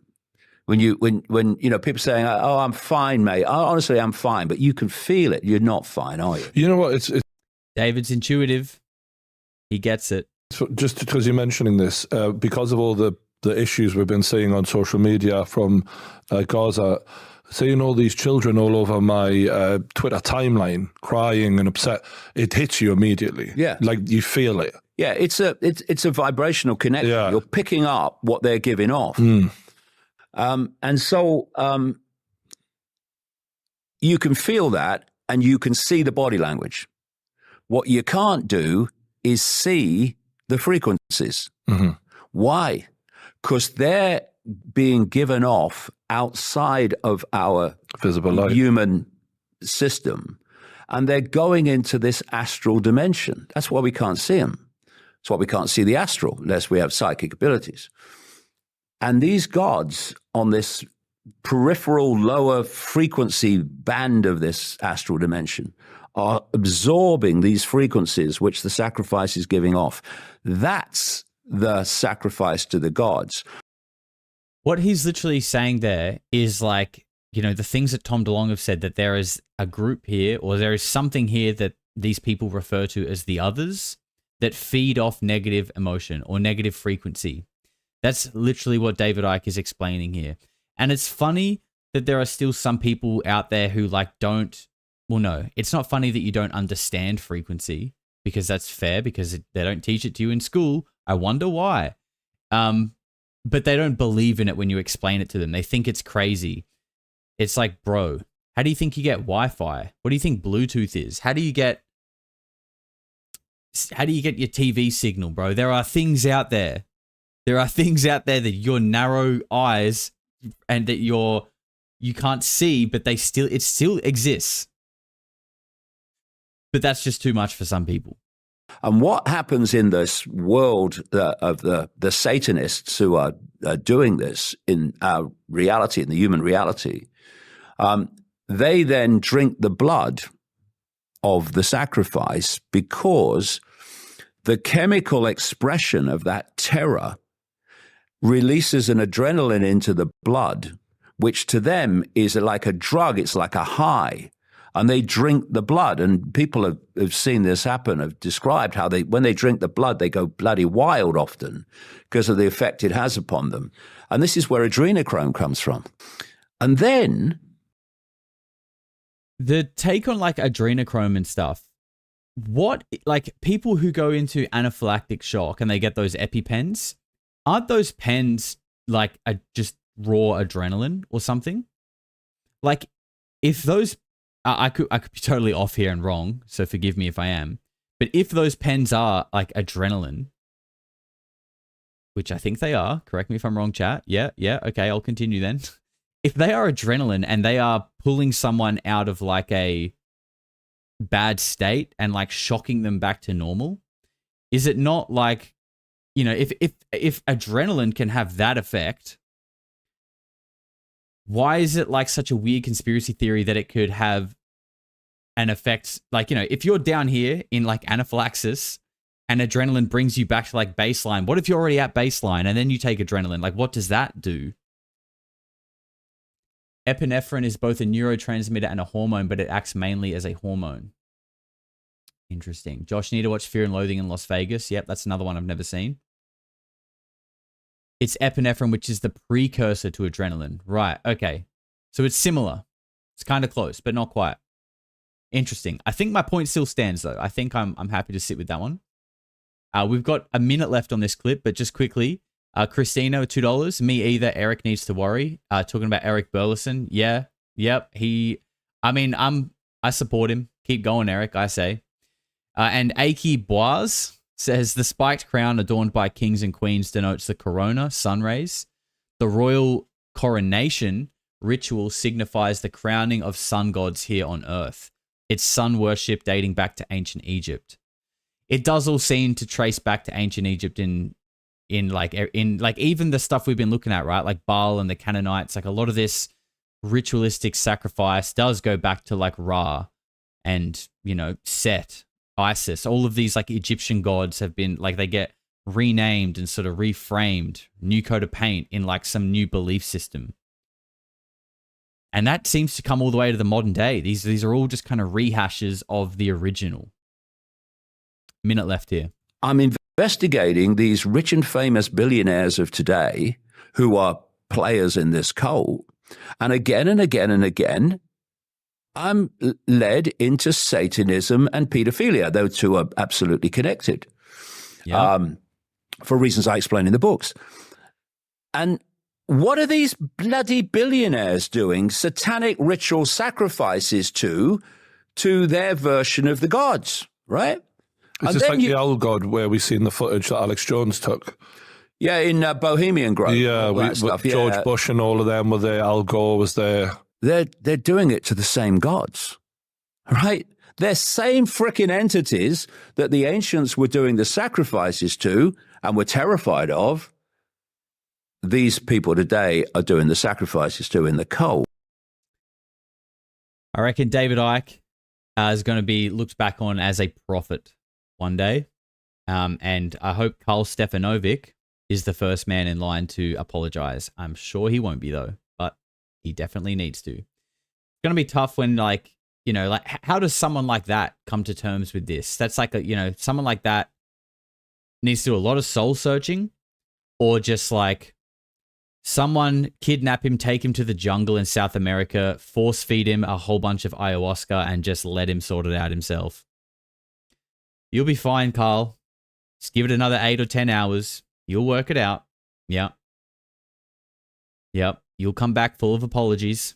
When people saying, "Oh, I'm fine, mate." Honestly, I'm fine, but you can feel it. You're not fine, are you? You know what? It's David's intuitive. He gets it. Just because you're mentioning this, because of all the issues we've been seeing on social media from Gaza. Seeing all these children all over my Twitter timeline crying and upset, it hits you immediately. Yeah, like you feel it. Yeah, it's a vibrational connection. Yeah. You're picking up what they're giving off, and so you can feel that, and you can see the body language. What you can't do is see the frequencies. Mm-hmm. Why? Because they're being given off outside of our visible light human system, and they're going into this astral dimension. That's why we can't see them. That's why we can't see the astral unless we have psychic abilities. And these gods on this peripheral lower frequency band of this astral dimension are absorbing these frequencies which the sacrifice is giving off. That's the sacrifice to the gods. What he's literally saying there is like, the things that Tom DeLonge have said, that there is a group here or there is something here that these people refer to as the others that feed off negative emotion or negative frequency. That's literally what David Icke is explaining here. And it's funny that there are still some people out there who like don't, well, no, it's not funny that you don't understand frequency, because that's fair, because they don't teach it to you in school. I wonder why. But they don't believe in it when you explain it to them. They think it's crazy. It's like, bro, how do you think you get Wi-Fi? What do you think Bluetooth is? How do you get your TV signal, bro? There are things out there. There are things out there that your narrow eyes and that you can't see, but it still exists. But that's just too much for some people. And what happens in this world of the Satanists who are doing this in our reality, in the human reality, they then drink the blood of the sacrifice, because the chemical expression of that terror releases an adrenaline into the blood, which to them is like a drug. It's like a high. And they drink the blood. And people have seen this happen, have described how when they drink the blood, they go bloody wild often because of the effect it has upon them. And this is where adrenochrome comes from. And then the take on like adrenochrome and stuff, what, like people who go into anaphylactic shock and they get those EpiPens, aren't those pens like just raw adrenaline or something? Like if those, I could be totally off here and wrong, so forgive me if I am, but if those pens are like adrenaline, which I think they are, correct me if I'm wrong, chat. Yeah, okay, I'll continue then. If they are adrenaline and they are pulling someone out of like a bad state and like shocking them back to normal, is it not like, you know, if adrenaline can have that effect, why is it like such a weird conspiracy theory that it could have an effect? Like, you know, if you're down here in like anaphylaxis and adrenaline brings you back to like baseline, what if you're already at baseline and then you take adrenaline? Like, what does that do? Epinephrine is both a neurotransmitter and a hormone, but it acts mainly as a hormone. Interesting. Josh, need to watch Fear and Loathing in Las Vegas. Yep, that's another one I've never seen. It's epinephrine, which is the precursor to adrenaline. Right, okay. So it's similar. It's kind of close, but not quite. Interesting. I think my point still stands, though. I think I'm happy to sit with that one. We've got a minute left on this clip, but just quickly, Christina, $2. Me either. Eric needs to worry. Talking about Eric Burleson. Yeah, yep. I support him. Keep going, Eric, I say. And Icke Boise says, the spiked crown adorned by kings and queens denotes the corona, sun rays. The royal coronation ritual signifies the crowning of sun gods here on earth. It's sun worship dating back to ancient Egypt. It does all seem to trace back to ancient Egypt in even the stuff we've been looking at, right? Like Baal and the Canaanites, like a lot of this ritualistic sacrifice does go back to like Ra and, you know, Set, Isis. All of these like Egyptian gods have been like, they get renamed and sort of reframed, new coat of paint in like some new belief system. And that seems to come all the way to the modern day. These are all just kind of rehashes of the original. Minute left here. I'm investigating these rich and famous billionaires of today who are players in this cult. And again and again and again, I'm led into Satanism and pedophilia. Those two are absolutely connected, for reasons I explain in the books. And what are these bloody billionaires doing satanic ritual sacrifices to their version of the gods, right? It's just like the owl god where we seen the footage that Alex Jones took. Yeah, in Bohemian Grove. Yeah, with George Bush and all of them were there. Al Gore was there. They're doing it to the same gods, right? They're same frickin' entities that the ancients were doing the sacrifices to and were terrified of. These people today are doing the sacrifices to in the cult. I reckon David Icke is going to be looked back on as a prophet one day. And I hope Karl Stefanovic is the first man in line to apologize. I'm sure he won't be, though, but he definitely needs to. It's going to be tough when, like, you know, like, how does someone like that come to terms with this? That's like, someone like that needs to do a lot of soul searching. or just like someone kidnap him, take him to the jungle in South America, force feed him a whole bunch of ayahuasca, and just let him sort it out himself. You'll be fine, Carl. Just give it another 8 or 10 hours. You'll work it out. Yeah. Yep. You'll come back full of apologies.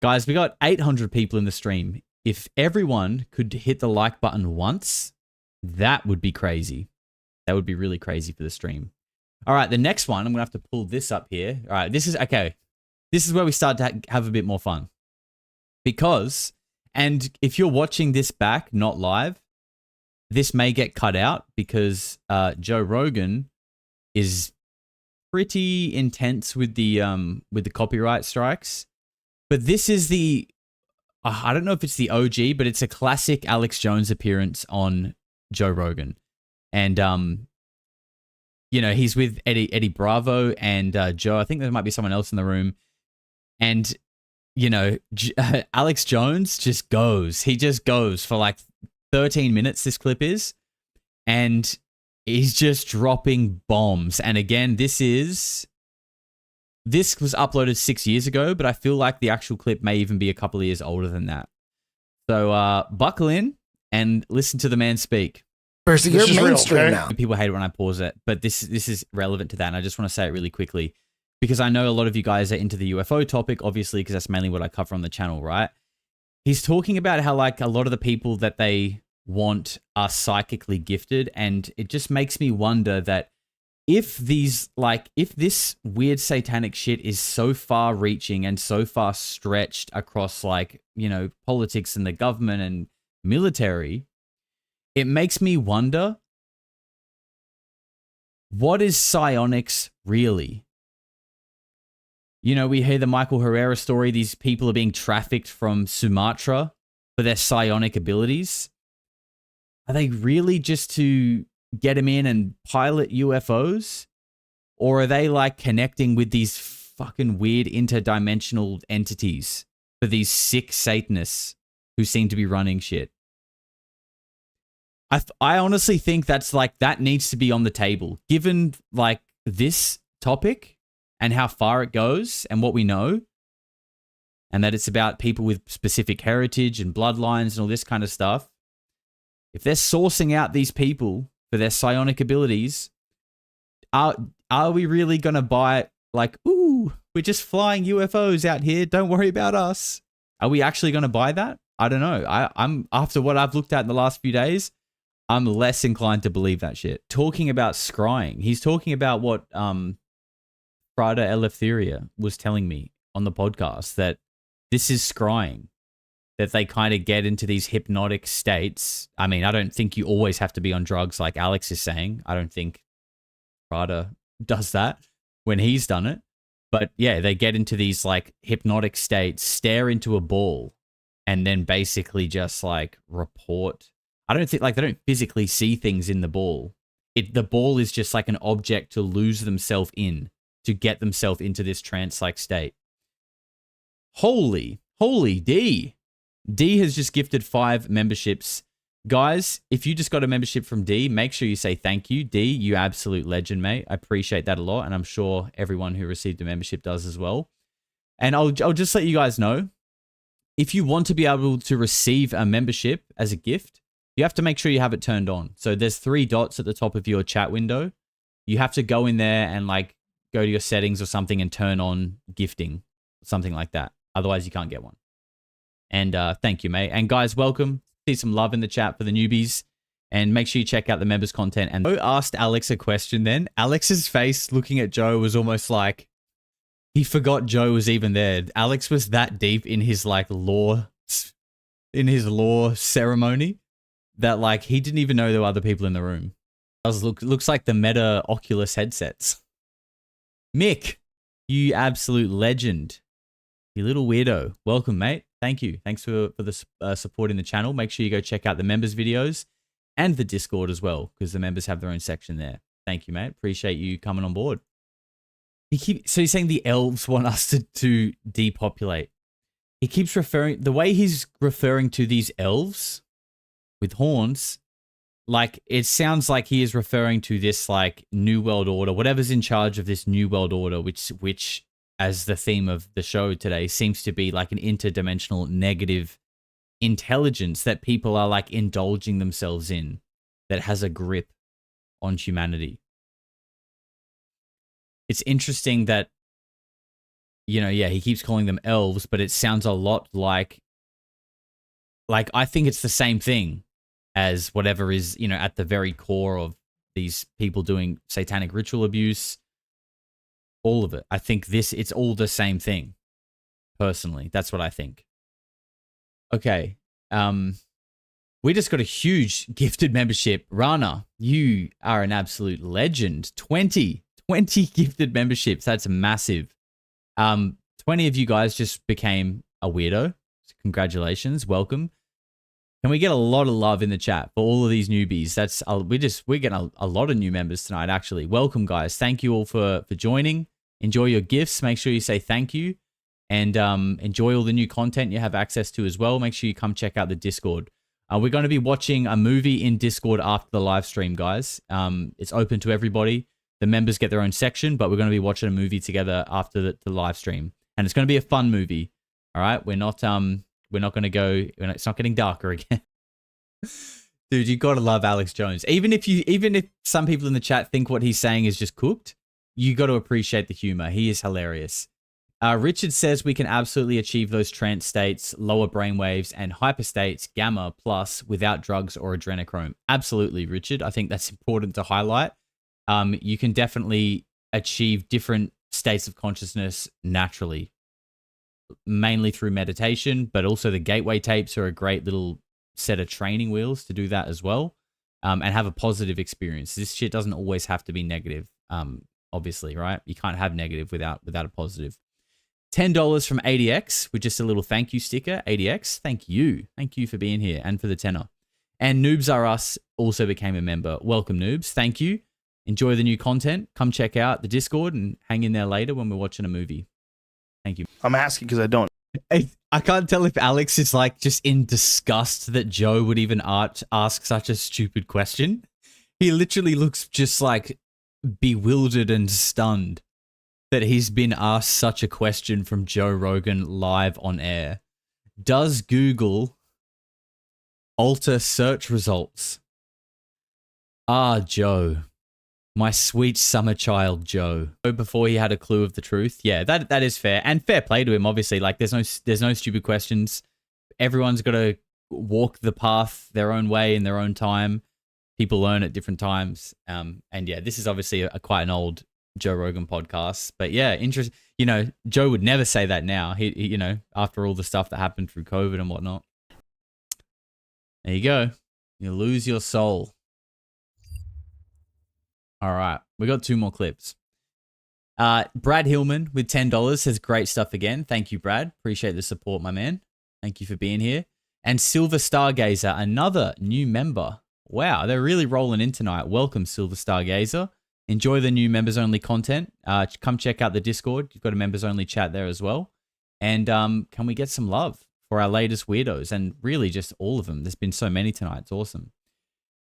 Guys, we got 800 people in the stream. If everyone could hit the like button once, that would be crazy. That would be really crazy for the stream. All right, the next one, I'm going to have to pull this up here. All right, this is, okay. This is where we start to have a bit more fun. Because, and if you're watching this back, not live, this may get cut out because Joe Rogan is pretty intense with the copyright strikes. But this is the, I don't know if it's the OG, but it's a classic Alex Jones appearance on Joe Rogan. And, you know, he's with Eddie Bravo and Joe. I think there might be someone else in the room. And, you know, Alex Jones just goes. He just goes for like 13 minutes, this clip is. And he's just dropping bombs. And again, this was uploaded 6 years ago, but I feel like the actual clip may even be a couple of years older than that. So buckle in and listen to the man speak. First, you're mainstream now. People hate it when I pause it, but this is relevant to that, and I just want to say it really quickly because I know a lot of you guys are into the UFO topic, obviously, because that's mainly what I cover on the channel, right? He's talking about how like a lot of the people that they want are psychically gifted, and it just makes me wonder that if this weird satanic shit is so far reaching and so far stretched across like, you know, politics and the government and military, it makes me wonder, what is psionics really? You know, we hear the Michael Herrera story. These people are being trafficked from Sumatra for their psionic abilities. Are they really just to get them in and pilot UFOs? Or are they like connecting with these fucking weird interdimensional entities for these sick Satanists who seem to be running shit? I honestly think that needs to be on the table, given like this topic and how far it goes and what we know, and that it's about people with specific heritage and bloodlines and all this kind of stuff. If they're sourcing out these people for their psionic abilities, are we really going to buy it like, ooh, we're just flying UFOs out here, don't worry about us? Are we actually going to buy that? I don't know. I'm after what I've looked at in the last few days, I'm less inclined to believe that shit. Talking about scrying, he's talking about what Prada Eleftheria was telling me on the podcast, that this is scrying, that they kind of get into these hypnotic states. I mean, I don't think you always have to be on drugs like Alex is saying. I don't think Prada does that when he's done it. But yeah, they get into these like hypnotic states, stare into a ball, and then basically just like report. I don't think, like, they don't physically see things in the ball. The ball is just like an object to lose themselves in, to get themselves into this trance-like state. Holy D. D has just gifted 5 memberships. Guys, if you just got a membership from D, make sure you say thank you. D, you absolute legend, mate. I appreciate that a lot, and I'm sure everyone who received a membership does as well. And I'll just let you guys know, if you want to be able to receive a membership as a gift, you have to make sure you have it turned on. So there's 3 dots at the top of your chat window. You have to go in there and like go to your settings or something and turn on gifting, something like that. Otherwise, you can't get one. And thank you, mate. And guys, welcome. See some love in the chat for the newbies. And make sure you check out the members' content. And Joe asked Alex a question then. Alex's face looking at Joe was almost like he forgot Joe was even there. Alex was that deep in his like lore ceremony that like he didn't even know there were other people in the room. Looks like the Meta Oculus headsets. Mick, you absolute legend. You little weirdo. Welcome, mate. Thank you. Thanks for the support in the channel. Make sure you go check out the members' videos and the Discord as well, because the members have their own section there. Thank you, mate. Appreciate you coming on board. So he's saying the elves want us to depopulate. He keeps the way he's referring to these elves with horns like it sounds like he is referring to this like New World Order, whatever's in charge of this New World Order, which as the theme of the show today seems to be like an interdimensional negative intelligence that people are like indulging themselves in, that has a grip on humanity. It's interesting that, you know, yeah, he keeps calling them elves, but it sounds a lot like I think it's the same thing as whatever is, you know, at the very core of these people doing satanic ritual abuse. All of it. I think it's all the same thing. Personally, that's what I think. Okay. We just got a huge gifted membership. Rana, you are an absolute legend. 20 gifted memberships. That's massive. 20 of you guys just became a weirdo. So congratulations. Welcome. Can we get a lot of love in the chat for all of these newbies? We're getting a lot of new members tonight, actually. Welcome, guys. Thank you all for joining. Enjoy your gifts. Make sure you say thank you. And enjoy all the new content you have access to as well. Make sure you come check out the Discord. We're going to be watching a movie in Discord after the live stream, guys. It's open to everybody. The members get their own section, but we're going to be watching a movie together after the live stream. And it's going to be a fun movie. All right? We're not going to go... It's not getting darker again. Dude, you got to love Alex Jones. Even if some people in the chat think what he's saying is just cooked, you got to appreciate the humor. He is hilarious. Richard says we can absolutely achieve those trance states, lower brainwaves, and hyperstates, gamma plus, without drugs or adrenochrome. Absolutely, Richard. I think that's important to highlight. You can definitely achieve different states of consciousness naturally, mainly through meditation, but also the gateway tapes are a great little set of training wheels to do that as well, and have a positive experience. This shit doesn't always have to be negative. Obviously, right? You can't have negative without a positive. $10 from ADX with just a little thank you sticker. ADX, thank you. Thank you for being here and for the tenner. And Noobs Are Us also became a member. Welcome, Noobs. Thank you. Enjoy the new content. Come check out the Discord and hang in there later when we're watching a movie. Thank you. I'm asking because I don't. I can't tell if Alex is like just in disgust that Joe would even ask such a stupid question. He literally looks just like bewildered and stunned that he's been asked such a question from Joe Rogan live on air. Does Google alter search results? Ah, Joe. My sweet summer child, Joe. Before he had a clue of the truth. Yeah, that is fair. And fair play to him, obviously. Like, there's no stupid questions. Everyone's got to walk the path their own way in their own time. People learn at different times. And yeah, this is obviously quite an old Joe Rogan podcast. But yeah, interesting. You know, Joe would never say that now. He, you know, after all the stuff that happened through COVID and whatnot. There you go. You lose your soul. All right, we got 2 more clips. Brad Hillman with $10 says great stuff again. Thank you, Brad. Appreciate the support, my man. Thank you for being here. And Silver Stargazer, another new member. Wow, they're really rolling in tonight. Welcome, Silver Stargazer. Enjoy the new members-only content. Come check out the Discord. You've got a members-only chat there as well. And can we get some love for our latest weirdos? And really just all of them. There's been so many tonight. It's awesome.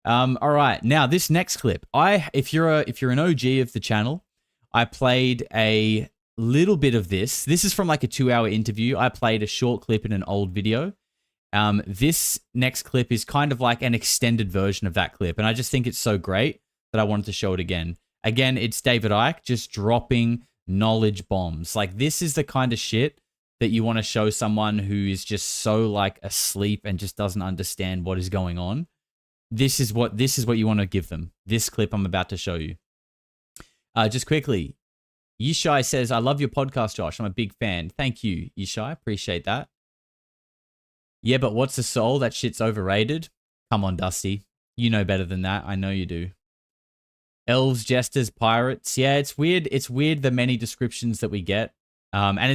All right, now this next clip, if you're an OG of the channel, I played a little bit of this. This is from like a 2-hour interview. I played a short clip in an old video. This next clip is kind of like an extended version of that clip, and I just think it's so great that I wanted to show it again. Again, it's David Icke just dropping knowledge bombs. Like, this is the kind of shit that you want to show someone who is just so like asleep and just doesn't understand what is going on. This is what you want to give them. This clip I'm about to show you. Just quickly, Yishai says, I love your podcast, Josh. I'm a big fan. Thank you, Yishai. Appreciate that. Yeah, but what's the soul? That shit's overrated. Come on, Dusty. You know better than that. I know you do. Elves, jesters, pirates. Yeah, it's weird. It's weird the many descriptions that we get. And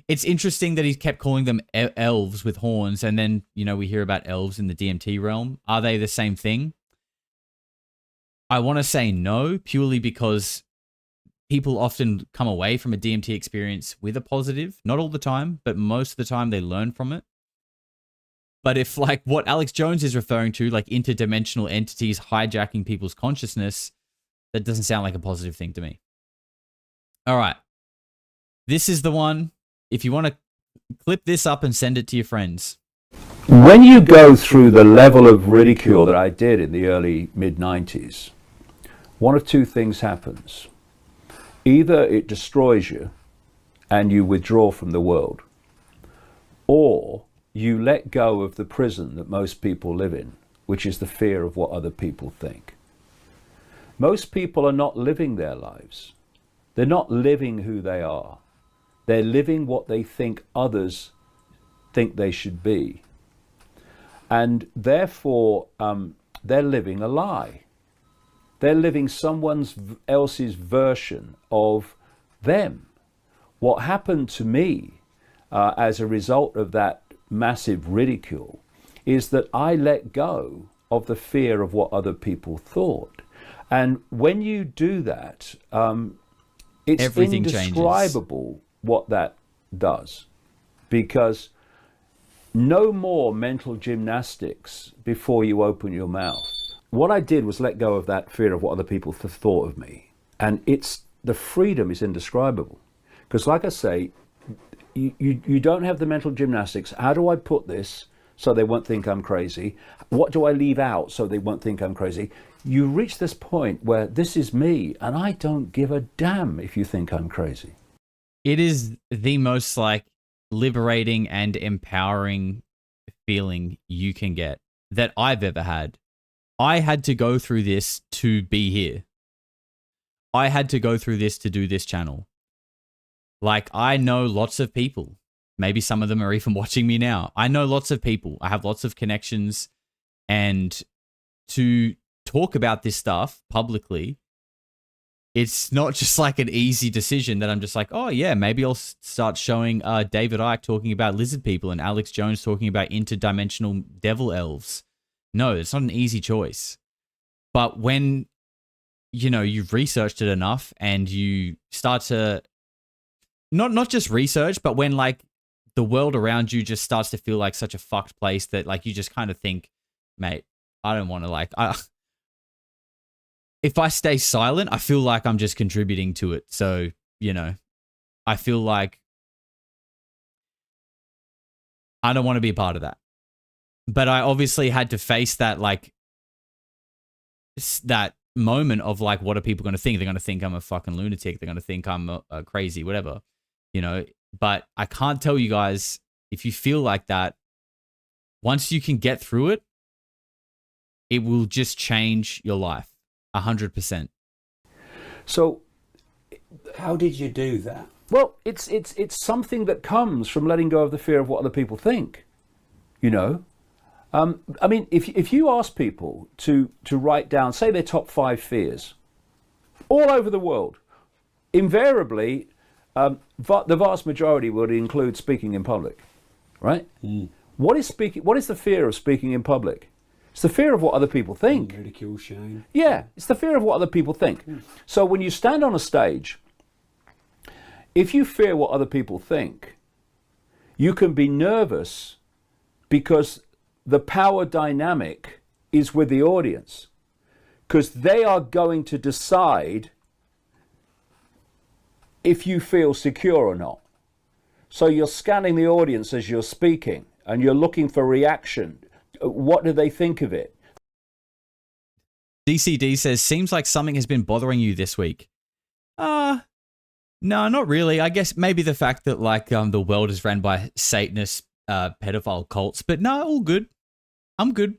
it's interesting that he kept calling them elves with horns, and then, you know, we hear about elves in the DMT realm. Are they the same thing? I want to say no, purely because people often come away from a DMT experience with a positive. Not all the time, but most of the time they learn from it. But if like what Alex Jones is referring to, like interdimensional entities hijacking people's consciousness, that doesn't sound like a positive thing to me. All right. This is the one. If you want to clip this up and send it to your friends. When you go through the level of ridicule that I did in the early mid-90s, one of two things happens. Either it destroys you and you withdraw from the world, or you let go of the prison that most people live in, which is the fear of what other people think. Most people are not living their lives. They're not living who they are. They're living what they think others think they should be. And therefore, they're living a lie. They're living someone else's version of them. What happened to me as a result of that massive ridicule is that I let go of the fear of what other people thought. And when you do that, it's Everything indescribable changes. What that does. Because no more mental gymnastics before you open your mouth. What I did was let go of that fear of what other people thought of me. And the freedom is indescribable. Because like I say, you don't have the mental gymnastics. How do I put this so they won't think I'm crazy? What do I leave out so they won't think I'm crazy? You reach this point where this is me, and I don't give a damn if you think I'm crazy. It is the most like liberating and empowering feeling you can get that I've ever had. I had to go through this to be here. I had to go through this to do this channel. Like, I know lots of people. Maybe some of them are even watching me now. I know lots of people. I have lots of connections. And to talk about this stuff publicly, it's not just like an easy decision that I'm just like, oh yeah, maybe I'll start showing David Icke talking about lizard people and Alex Jones talking about interdimensional devil elves. No, it's not an easy choice. But when, you've researched it enough and you start to, not just research, but when like the world around you just starts to feel like such a fucked place that like you just kind of think, mate, I don't want to if I stay silent, I feel like I'm just contributing to it. So, I feel like I don't want to be a part of that. But I obviously had to face that, like, that moment of like, what are people going to think? They're going to think I'm a fucking lunatic. They're going to think I'm a crazy, whatever, But I can't tell you guys, if you feel like that, once you can get through it, it will just change your life. 100%. So, how did you do that? Well, it's something that comes from letting go of the fear of what other people think. I mean, if you ask people to write down, say, their top 5 fears, all over the world, invariably, the vast majority would include speaking in public, right? Mm. What is the fear of speaking in public? It's the fear of what other people think. Ridicule, shame. Yeah, it's the fear of what other people think. Mm. So when you stand on a stage, if you fear what other people think, you can be nervous because the power dynamic is with the audience, because they are going to decide if you feel secure or not. So you're scanning the audience as you're speaking and you're looking for reaction. What do they think of it? DCD says, seems like something has been bothering you this week. No, not really. I guess maybe the fact that like the world is ran by Satanist pedophile cults, but no, all good. I'm good.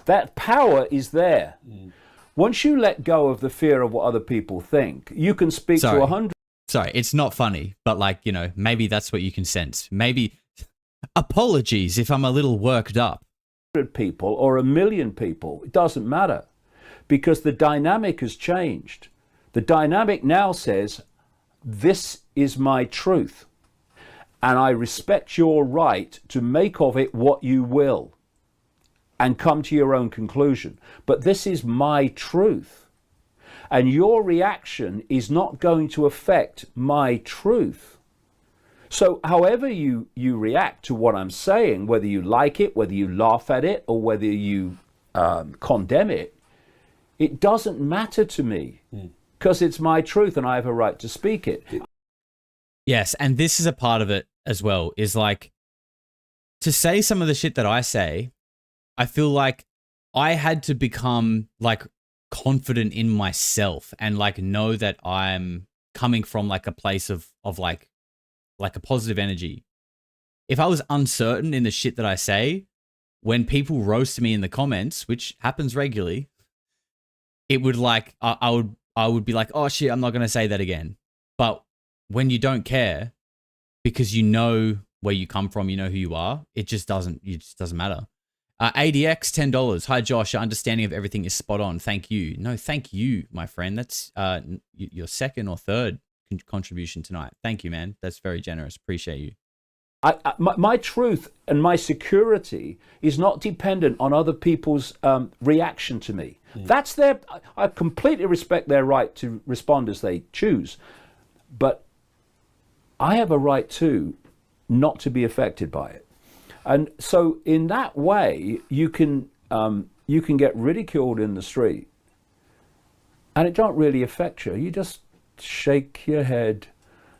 That power is there. Mm. Once you let go of the fear of what other people think, you can speak to 100. Sorry, it's not funny, but like, maybe that's what you can sense. Maybe apologies if I'm a little worked up. People or 1 million people, it doesn't matter, because the dynamic has changed. The dynamic now says, this is my truth, and I respect your right to make of it what you will and come to your own conclusion. But this is my truth, and your reaction is not going to affect my truth. So however you react to what I'm saying, whether you like it, whether you laugh at it, or whether you condemn it, it doesn't matter to me, because it's my truth and I have a right to speak it. Yes, and this is a part of it as well, is like, to say some of the shit that I say, I feel like I had to become like confident in myself and like know that I'm coming from like a place of like a positive energy. If I was uncertain in the shit that I say, when people roast me in the comments, which happens regularly, it would like, I would be like, oh shit, I'm not going to say that again. But when you don't care, because you know where you come from, you know who you are, it just doesn't matter. ADX, $10. Hi, Josh. Your understanding of everything is spot on. Thank you. No, thank you, my friend. That's your second or third contribution tonight. Thank you, man. That's very generous. Appreciate you. My truth and my security is not dependent on other people's reaction to me. That's I completely respect their right to respond as they choose. But I have a right too not to be affected by it. And so in that way, you can get ridiculed in the street and it don't really affect you. You just shake your head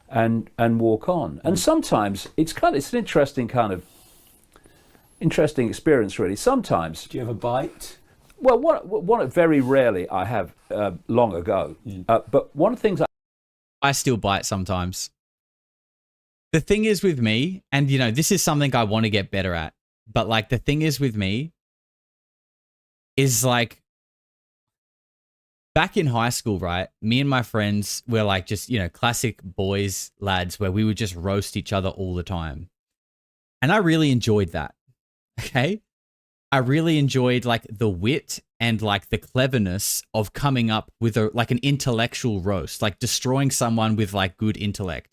and walk on. And sometimes it's an interesting experience, really. Sometimes. Do you have a bite? Well, one very rarely I have long ago. But one of the things I still bite sometimes. The thing is with me, and you know, this is something I want to get better at, but like the thing is with me is like back in high school, right? Me and my friends were like just, you know, classic boys, lads, where we would just roast each other all the time. And I really enjoyed that. Okay. I really enjoyed like the wit and like the cleverness of coming up with like an intellectual roast, like destroying someone with like good intellect.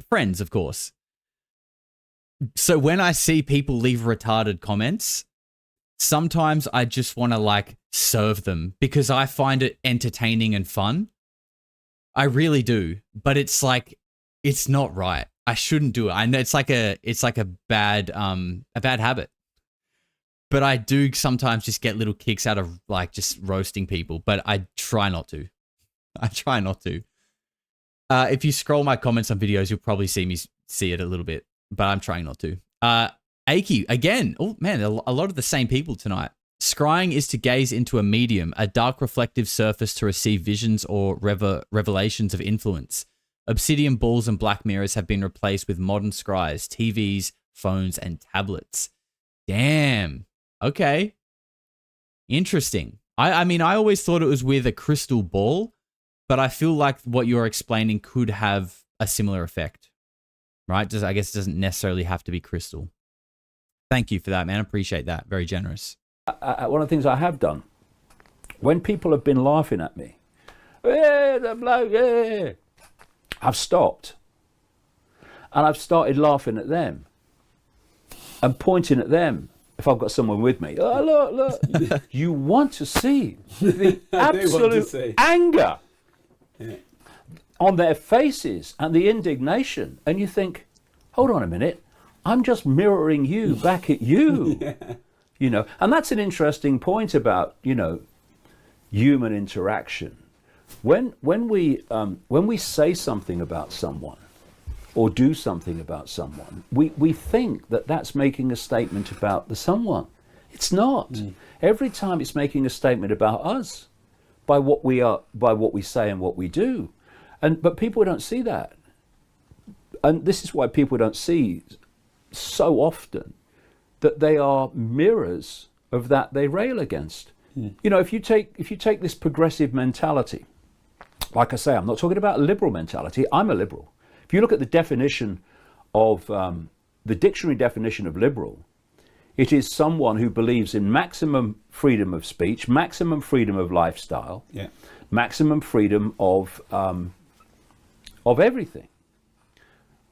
Friends, of course. So when I see people leave retarded comments, sometimes I just want to like serve them because I find it entertaining and fun. I really do, but it's like, it's not right. I shouldn't do it. I know it's like a bad habit. But I do sometimes just get little kicks out of like just roasting people, but I try not to. If you scroll my comments on videos, you'll probably see it a little bit, but I'm trying not to. Icke, again. Oh, man, a lot of the same people tonight. Scrying is to gaze into a medium, a dark reflective surface to receive visions or revelations of influence. Obsidian balls and black mirrors have been replaced with modern scries, TVs, phones, and tablets. Damn. Okay. Interesting. I mean, I always thought it was with a crystal ball, but I feel like what you're explaining could have a similar effect, right? I guess it doesn't necessarily have to be crystal. Thank you for that, man. I appreciate that. Very generous. One of the things I have done, when people have been laughing at me, yeah, the bloke, yeah, I've stopped. And I've started laughing at them and pointing at them. If I've got someone with me, oh, look. You want to see the absolute anger on their faces and the indignation. And you think, hold on a minute, I'm just mirroring you back at you. You know, and that's an interesting point about, you know, human interaction. When we say something about someone or do something about someone, we think that that's making a statement about the someone. It's not. Every time it's making a statement about us by what we are, by what we say and what we do. But people don't see that. And this is why people don't see so often that they are mirrors of that they rail against. You know, if you take this progressive mentality, like I say, I'm not talking about a liberal mentality. I'm a liberal. If you look at the definition of the dictionary definition of liberal, it is someone who believes in maximum freedom of speech, maximum freedom of lifestyle, maximum freedom of everything.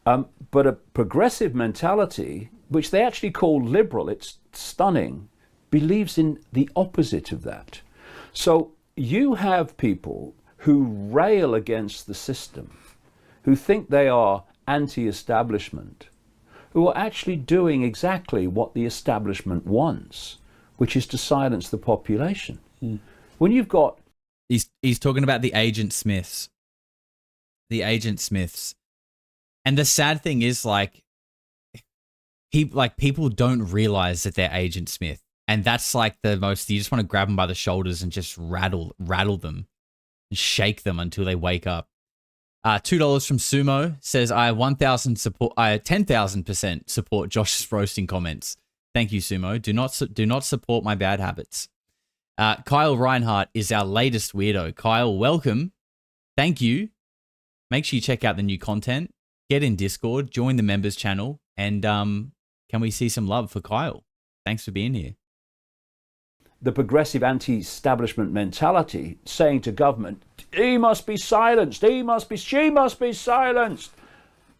But a progressive mentality, which they actually call liberal, it's stunning, believes in the opposite of that. So you have people who rail against the system, who think they are anti-establishment who are actually doing exactly what the establishment wants, which is to silence the population. When you've got... He's talking about the Agent Smiths. The Agent Smiths. And the sad thing is, like people don't realize that they're Agent Smith. And that's like the most, you just want to grab them by the shoulders and just rattle them and shake them until they wake up. $2 from Sumo says, I 10,000% support Josh's roasting comments. Thank you, Sumo. Do not support my bad habits. Kyle Reinhardt is our latest weirdo. Kyle, welcome. Thank you. Make sure you check out the new content. Get in Discord, join the members channel, and can we see some love for Kyle? Thanks for being here. The progressive anti-establishment mentality saying to government, he must be silenced, she must be silenced.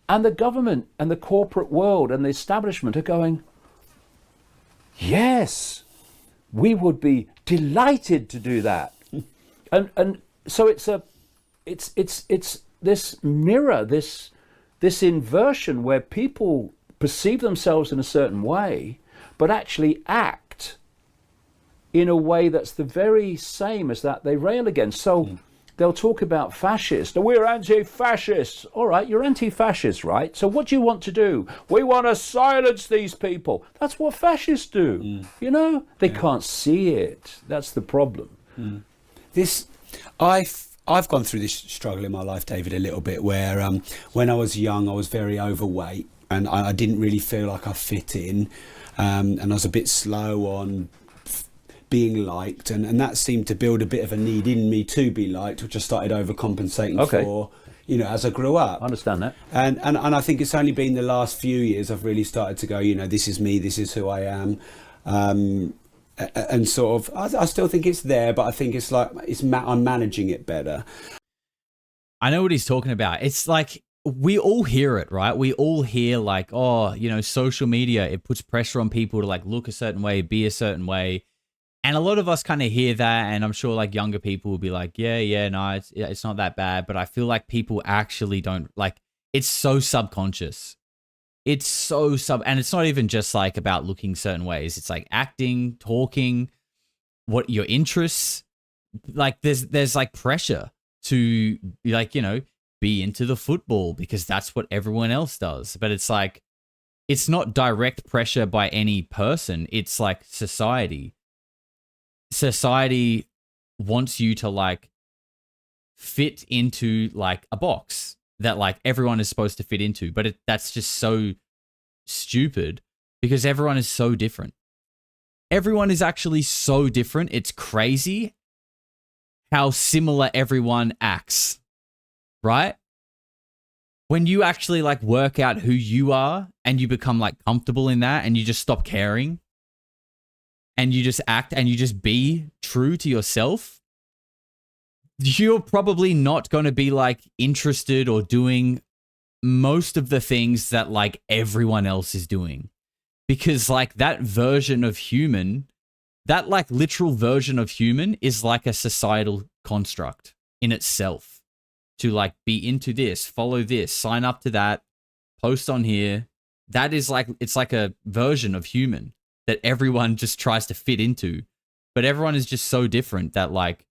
And the government and the corporate world and the establishment are going, yes, we would be delighted to do that. and so it's this mirror, this inversion where people perceive themselves in a certain way, but actually act in a way that's the very same as that they rail against. So they'll talk about fascists. We're anti-fascists. All right, you're anti-fascist, right? So what do you want to do? We want to silence these people. That's what fascists do. You know, they can't see it. That's the problem. I've gone through this struggle in my life, David, a little bit, where when I was young, I was very overweight and I didn't really feel like I fit in, and I was a bit slow on being liked, and that seemed to build a bit of a need in me to be liked, which I started overcompensating for, you know, as I grew up. I understand that. And I think it's only been the last few years I've really started to go, you know, this is me, this is who I am. And sort of, I still think it's there, but I think it's like, I'm managing it better. I know what he's talking about. It's like, we all hear it, right? We all hear like, oh, you know, social media, it puts pressure on people to like look a certain way, be a certain way. And a lot of us kind of hear that, and I'm sure like younger people will be like, yeah, no, it's not that bad. But I feel like people actually don't, like, it's so subconscious. It's so and it's not even just like about looking certain ways. It's like acting, talking, what your interests, like there's like pressure to like, you know, be into the football because that's what everyone else does. But it's like, it's not direct pressure by any person. It's like society wants you to like fit into like a box that like everyone is supposed to fit into, but that's just so stupid because everyone is so different. Everyone is actually so different. It's crazy how similar everyone acts, right? When you actually like work out who you are and you become like comfortable in that and you just stop caring and you just act and you just be true to yourself, you're probably not going to be like interested or doing most of the things that like everyone else is doing. Because like that version of human, that like literal version of human is like a societal construct in itself. To like be into this, follow this, sign up to that, post on here. That is like, it's like a version of human that everyone just tries to fit into. But everyone is just so different that like,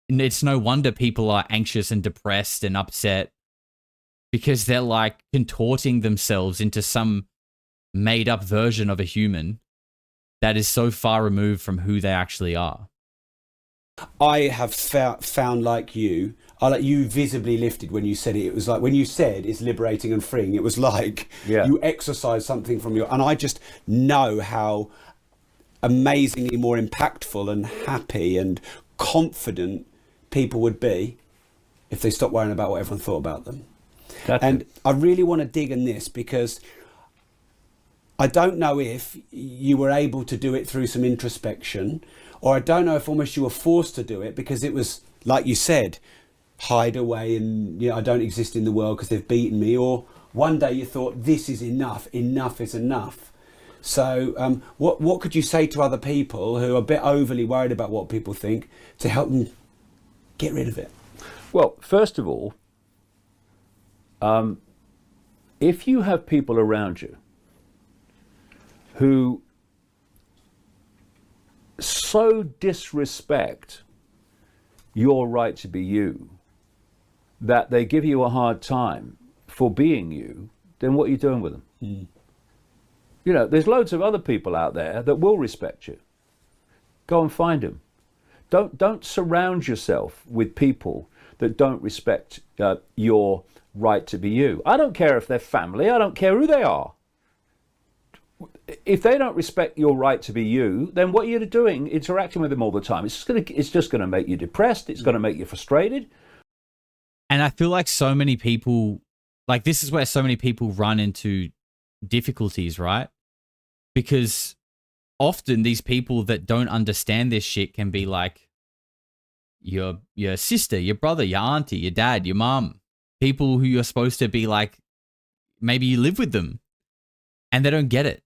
it's no wonder people are anxious and depressed and upset because they're like contorting themselves into some made up version of a human that is so far removed from who they actually are. I have found like you visibly lifted when you said it. It was like when you said it's liberating and freeing, it was like you exercised something from and I just know how amazingly more impactful and happy and confident people would be if they stopped worrying about what everyone thought about them. And I really want to dig in this because I don't know if you were able to do it through some introspection, or I don't know if almost you were forced to do it because it was, like you said, hide away and, you know, I don't exist in the world because they've beaten me, or one day you thought, this is enough is enough. So what could you say to other people who are a bit overly worried about what people think to help them get rid of it? Well, first of all, if you have people around you who so disrespect your right to be you that they give you a hard time for being you, then what are you doing with them? You know, there's loads of other people out there that will respect you. Go and find them. Don't surround yourself with people that don't respect your right to be you. I don't care if they're family. I don't care who they are. If they don't respect your right to be you, then what you're doing, interacting with them all the time, it's just going to make you depressed. It's going to make you frustrated. And I feel like so many people, like this is where so many people run into difficulties, right? Because often these people that don't understand this shit can be like your sister, your brother, your auntie, your dad, your mom, people who you're supposed to be like, maybe you live with them and they don't get it.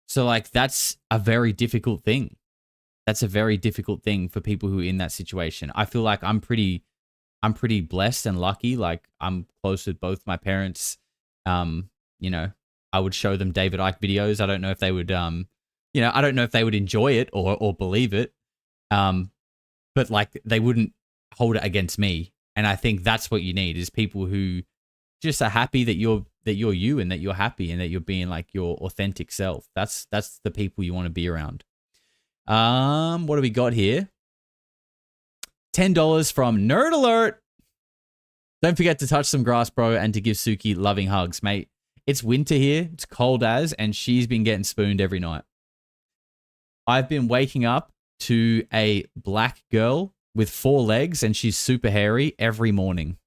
So like, that's a very difficult thing. That's a very difficult thing for people who are in that situation. I feel like I'm pretty blessed and lucky. Like I'm close with both my parents. You know, I would show them David Icke videos. I don't know if they would, you know, I don't know if they would enjoy it or believe it. But like they wouldn't hold it against me. And I think that's what you need is people who just are happy that you're you and that you're happy and that you're being like your authentic self. That's the people you want to be around. What do we got here? $10 from Nerd Alert. Don't forget to touch some grass, bro, and to give Suki loving hugs, mate. It's winter here. It's cold as, and she's been getting spooned every night. I've been waking up to a black girl with 4 legs, and she's super hairy every morning.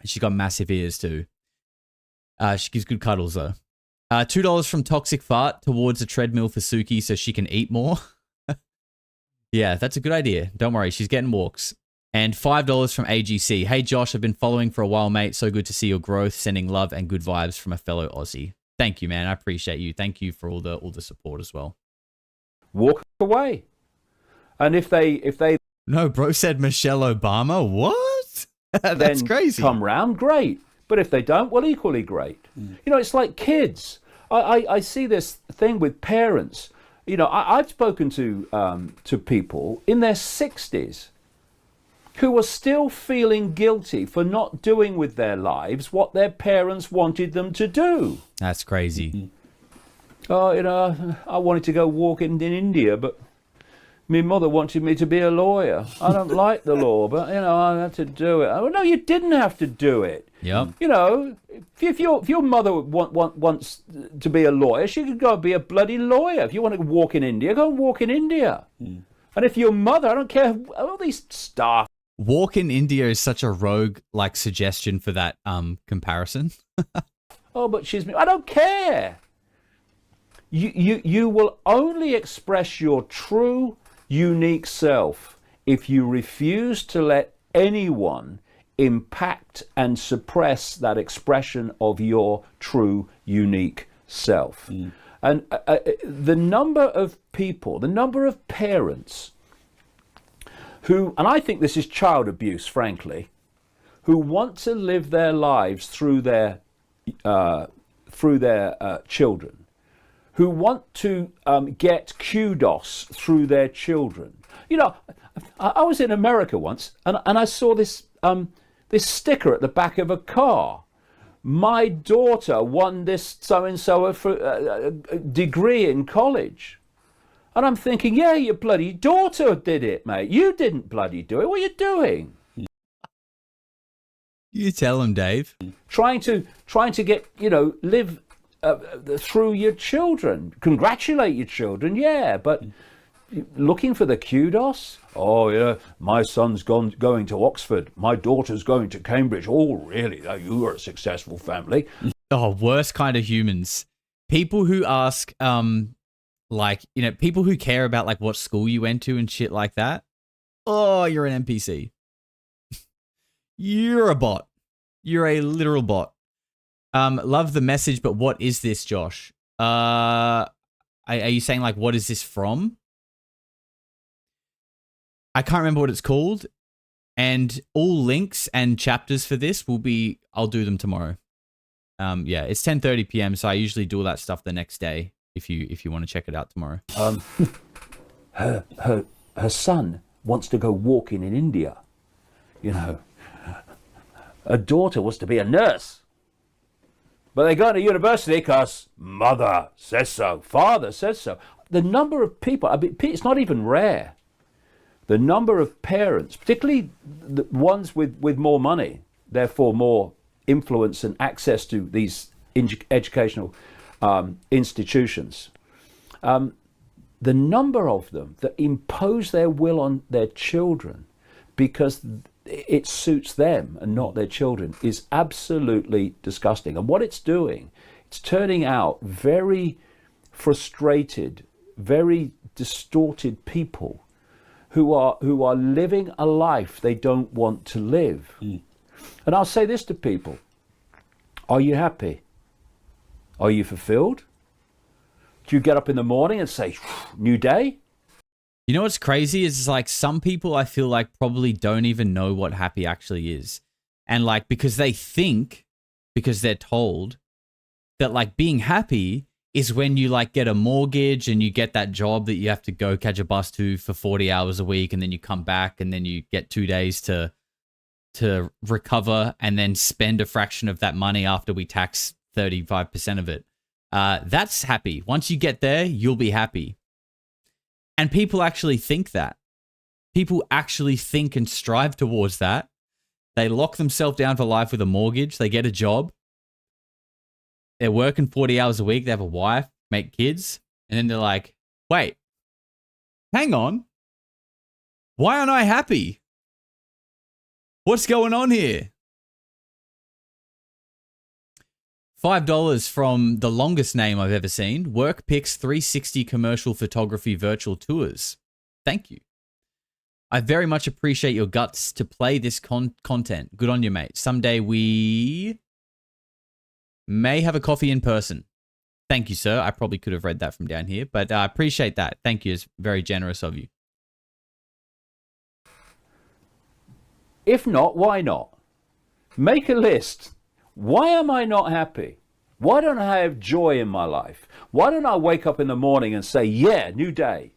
She's got massive ears too. She gives good cuddles though. $2 from Toxic Fart towards a treadmill for Suki so she can eat more. Yeah, that's a good idea. Don't worry, she's getting walks. And $5 from AGC. Hey Josh, I've been following for a while, mate. So good to see your growth. Sending love and good vibes from a fellow Aussie. Thank you, man. I appreciate you. Thank you for all the support as well. Walk away. And if they No, bro said Michelle Obama. What? That's then crazy. Come round, great. But if they don't, well, equally great. You know, it's like kids. I see this thing with parents. You know, I've spoken to people in their 60s who are still feeling guilty for not doing with their lives what their parents wanted them to do. That's crazy. Oh, you know, I wanted to go walking in India, but my mother wanted me to be a lawyer. I don't like the law, but, you know, I had to do it. Oh, no, you didn't have to do it. Yep. You know, if your mother wants to be a lawyer, she could go be a bloody lawyer. If you want to walk in India, go and walk in India. And if your mother, I don't care, all these staff. Walk in India is such a rogue like suggestion for that comparison. Oh, but I don't care. You will only express your true, unique self if you refuse to let anyone impact and suppress that expression of your true, unique self. And the number of people, the number of parents who, and I think this is child abuse, frankly, who want to live their lives through their children, who want to get kudos through their children. You know, I was in America once, and I saw this this sticker at the back of a car. My daughter won this so-and-so degree in college. And I'm thinking, yeah, your bloody daughter did it, mate. You didn't bloody do it. What are you doing? You tell him, Dave. Trying to get, you know, live through your children. Congratulate your children, yeah, but looking for the kudos? Oh, yeah, my son's going to Oxford. My daughter's going to Cambridge. Oh, really? You are a successful family. Oh, worst kind of humans. People who ask, like, you know, people who care about like what school you went to and shit like that. Oh, you're an NPC. You're a bot. You're a literal bot. Love the message, but what is this, Josh? Are you saying like, what is this from? I can't remember what it's called. And all links and chapters for this I'll do them tomorrow. Yeah, it's 10:30 p.m. So I usually do all that stuff the next day. If you want to check it out tomorrow. Her son wants to go walking in India. You know, her daughter wants to be a nurse. But they go to university because mother says so, father says so. The number of people, I mean, it's not even rare. The number of parents, particularly the ones with more money, therefore more influence and access to these educational institutions, the number of them that impose their will on their children because it suits them and not their children is absolutely disgusting. And what it's doing, it's turning out very frustrated, very distorted people who are living a life they don't want to live. And I'll say this to people: are you happy? Are you fulfilled? Do you get up in the morning and say, new day? You know what's crazy is like some people I feel like probably don't even know what happy actually is. And like because they think, because they're told that like being happy is when you like get a mortgage and you get that job that you have to go catch a bus to for 40 hours a week, and then you come back and then you get 2 days to recover and then spend a fraction of that money after we tax 35% of it. That's happy. Once you get there, you'll be happy. And people actually think that. People actually think and strive towards that. They lock themselves down for life with a mortgage. They get a job. They're working 40 hours a week. They have a wife, make kids. And then they're like, wait, hang on. Why aren't I happy? What's going on here? $5 from the longest name I've ever seen. Work Picks 360 Commercial Photography Virtual Tours. Thank you. I very much appreciate your guts to play this content. Good on you, mate. Someday we may have a coffee in person. Thank you, sir. I probably could have read that from down here, but I appreciate that. Thank you. It's very generous of you. If not, why not? Make a list. Why am I not happy? Why don't I have joy in my life? Why don't I wake up in the morning and say, yeah, new day?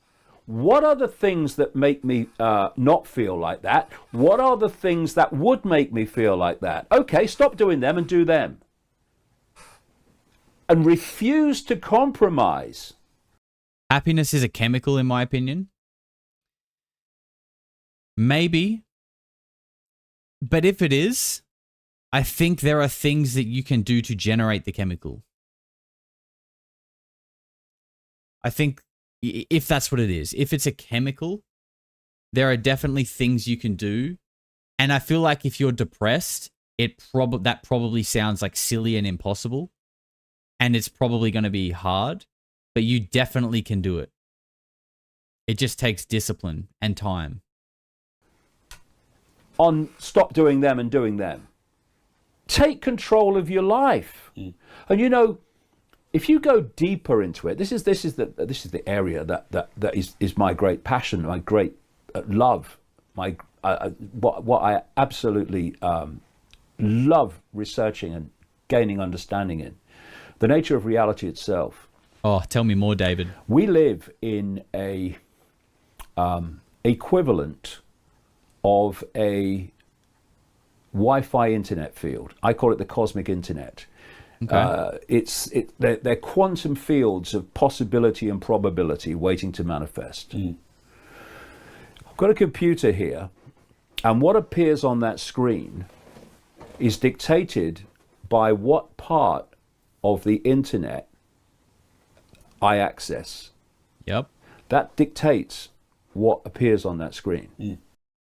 What are the things that make me not feel like that? What are the things that would make me feel like that? Okay, stop doing them and do them. And refuse to compromise. Happiness is a chemical, in my opinion. Maybe. But if it is, I think there are things that you can do to generate the chemical. I think if that's what it is, if it's a chemical, there are definitely things you can do. And I feel like if you're depressed, that probably sounds like silly and impossible. And it's probably going to be hard, but you definitely can do it. It just takes discipline and time. On stop doing them and doing them. Take control of your life. And you know, if you go deeper into it, this is the area that is my great passion, my great love, my what I absolutely love researching and gaining understanding in. The nature of reality itself. Oh, tell me more, David. We live in a equivalent of a Wi-Fi internet field. I call it the cosmic internet. Okay. They're quantum fields of possibility and probability waiting to manifest. I've got a computer here, and what appears on that screen is dictated by what part of the internet I access. Yep. That dictates what appears on that screen.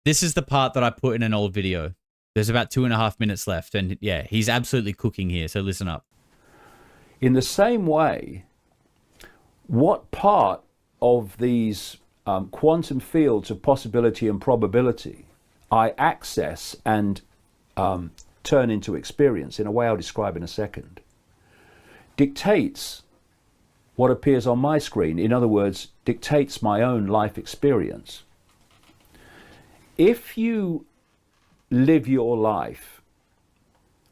This is the part that I put in an old video. There's about 2.5 minutes left, and yeah, he's absolutely cooking here, so listen up. In the same way, what part of these quantum fields of possibility and probability I access and turn into experience, in a way I'll describe in a second, dictates what appears on my screen. In other words, dictates my own life experience. If you live your life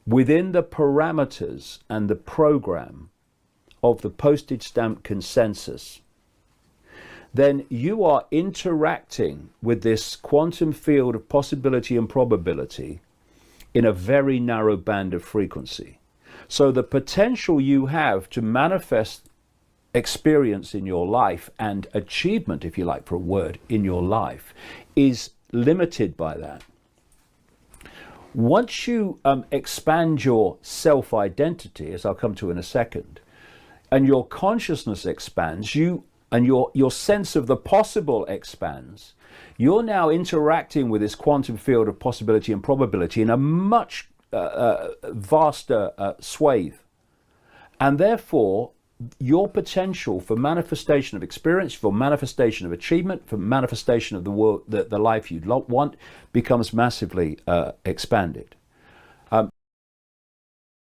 within the parameters and the program of the postage stamp consensus, then you are interacting with this quantum field of possibility and probability in a very narrow band of frequency. So the potential you have to manifest experience in your life and achievement, if you like, for a word, in your life is limited by that. Once you expand your self-identity, as I'll come to in a second, and your consciousness expands, and your sense of the possible expands, you're now interacting with this quantum field of possibility and probability in a much vaster swathe. And therefore, your potential for manifestation of experience, for manifestation of achievement, for manifestation of the world, the life you'd want, becomes massively expanded.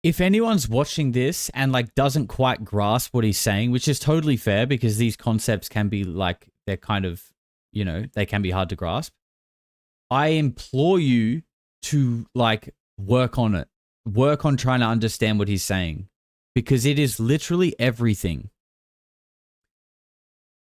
If anyone's watching this and like doesn't quite grasp what he's saying, which is totally fair because these concepts can be like, they're kind of, you know, they can be hard to grasp. I implore you to like work on it, work on trying to understand what he's saying, because it is literally everything.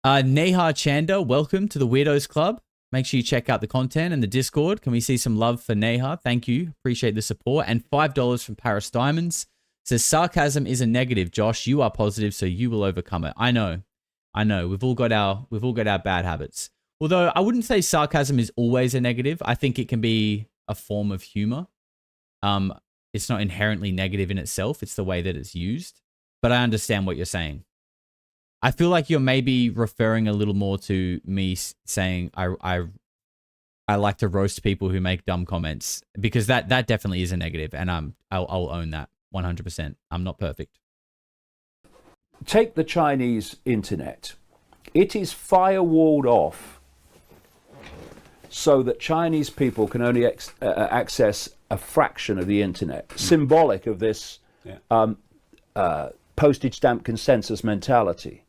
Neha Chanda, welcome to the Weirdos Club. Make sure you check out the content and the Discord. Can we see some love for Neha? Thank you. Appreciate the support. And $5 from Paris Diamonds. Says, sarcasm is a negative, Josh. You are positive, so you will overcome it. I know. We've all got our bad habits. Although I wouldn't say sarcasm is always a negative. I think it can be a form of humor. It's not inherently negative in itself. It's the way that it's used. But I understand what you're saying. I feel like you're maybe referring a little more to me saying I like to roast people who make dumb comments, because that definitely is a negative, and I'll own that 100%. I'm not perfect. Take the Chinese internet. It is firewalled off so that Chinese people can only access a fraction of the internet, symbolic of this postage stamp consensus mentality.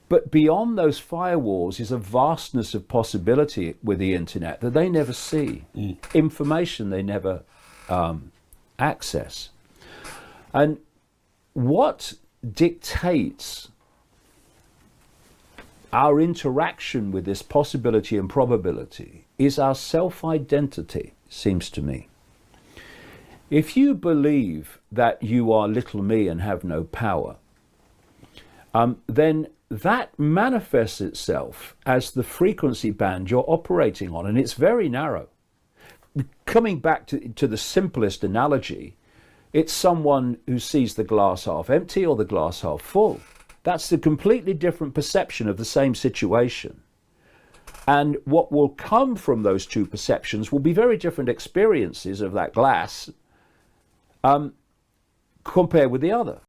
But beyond those firewalls is a vastness of possibility with the internet that they never see, information they never access. And what dictates our interaction with this possibility and probability is our self-identity, seems to me. If you believe that you are little me and have no power, then that manifests itself as the frequency band you're operating on, and it's very narrow. Coming back to the simplest analogy, it's someone who sees the glass half empty or the glass half full. That's a completely different perception of the same situation. And what will come from those two perceptions will be very different experiences of that glass compared with the other.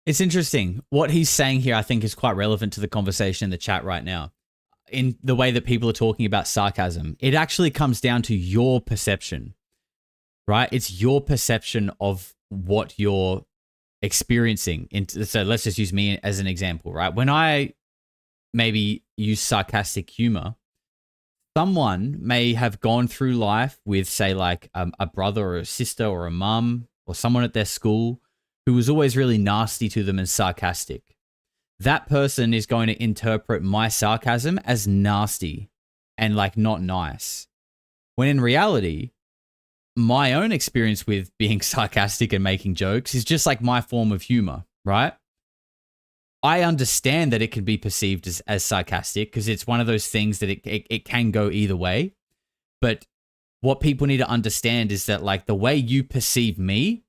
It's interesting. What he's saying here, I think, is quite relevant to the conversation in the chat right now. In the way that people are talking about sarcasm, it actually comes down to your perception, right? It's your perception of what you're experiencing. So let's just use me as an example, right? When I maybe use sarcastic humor, someone may have gone through life with, say, like a brother or a sister or a mum or someone at their school who was always really nasty to them and sarcastic. That person is going to interpret my sarcasm as nasty and like not nice. When in reality, my own experience with being sarcastic and making jokes is just like my form of humor, right? I understand that it can be perceived as sarcastic because it's one of those things that it can go either way. But what people need to understand is that like the way you perceive me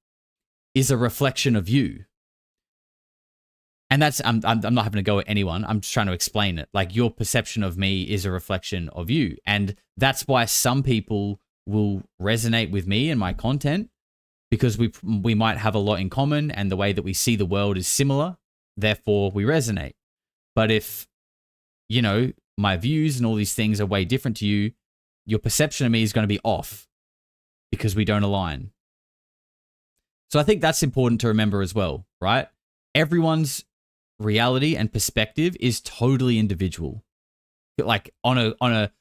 is a reflection of you. And that's, I'm not having to go at anyone. I'm just trying to explain it. Like your perception of me is a reflection of you. And that's why some people will resonate with me and my content, because we might have a lot in common and the way that we see the world is similar. Therefore we resonate. But if, you know, my views and all these things are way different to you, your perception of me is going to be off because we don't align. So I think that's important to remember as well, right? Everyone's reality and perspective is totally individual. Like on a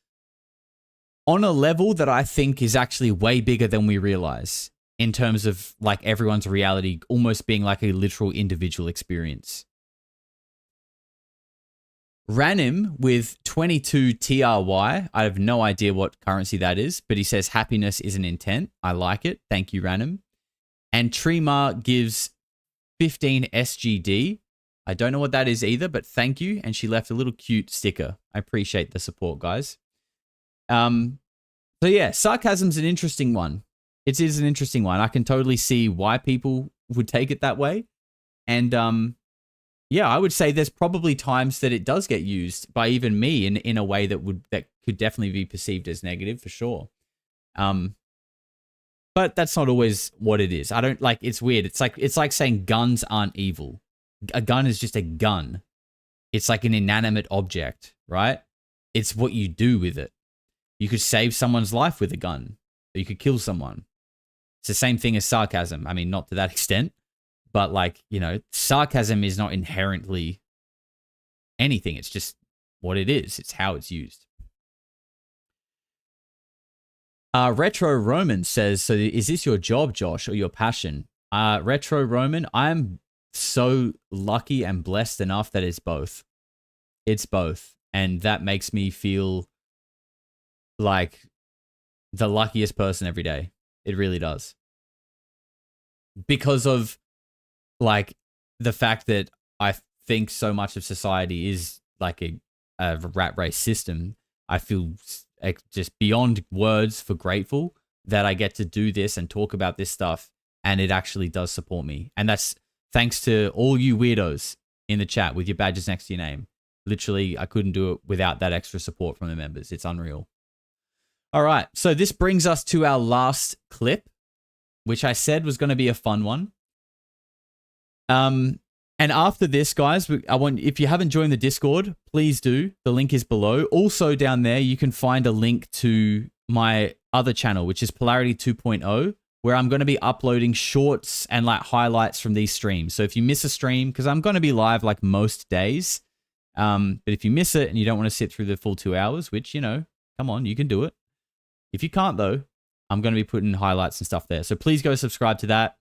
on a level that I think is actually way bigger than we realize in terms of like everyone's reality almost being like a literal individual experience. Ranim with 22 TRY. I have no idea what currency that is, but he says happiness is an intent. I like it. Thank you, Ranim. And Trima gives 15 SGD. I don't know what that is either, but thank you. And she left a little cute sticker. I appreciate the support, guys. So yeah, sarcasm's an interesting one. It is an interesting one. I can totally see why people would take it that way. And yeah, I would say there's probably times that it does get used by even me in a way that could definitely be perceived as negative for sure. But that's not always what it is. I don't like, it's weird. It's like saying guns aren't evil. A gun is just a gun. It's like an inanimate object, right? It's what you do with it. You could save someone's life with a gun, or you could kill someone. It's the same thing as sarcasm. I mean, not to that extent, but like, you know, sarcasm is not inherently anything. It's just what it is. It's how it's used. Retro Roman says, so is this your job, Josh, or your passion? Retro Roman, I'm so lucky and blessed enough that it's both. It's both. And that makes me feel like the luckiest person every day. It really does. Because of like the fact that I think so much of society is like a rat race system. I feel just beyond words for grateful that I get to do this and talk about this stuff, and it actually does support me. And that's thanks to all you weirdos in the chat with your badges next to your name. Literally, I couldn't do it without that extra support from the members. It's unreal. All right, so this brings us to our last clip, which I said was going to be a fun one. And after this, guys, if you haven't joined the Discord, please do. The link is below. Also down there, you can find a link to my other channel, which is Polarity 2.0, where I'm going to be uploading shorts and like highlights from these streams. So if you miss a stream, because I'm going to be live like most days, but if you miss it and you don't want to sit through the full 2 hours, which, you know, come on, you can do it. If you can't though, I'm going to be putting highlights and stuff there. So please go subscribe to that.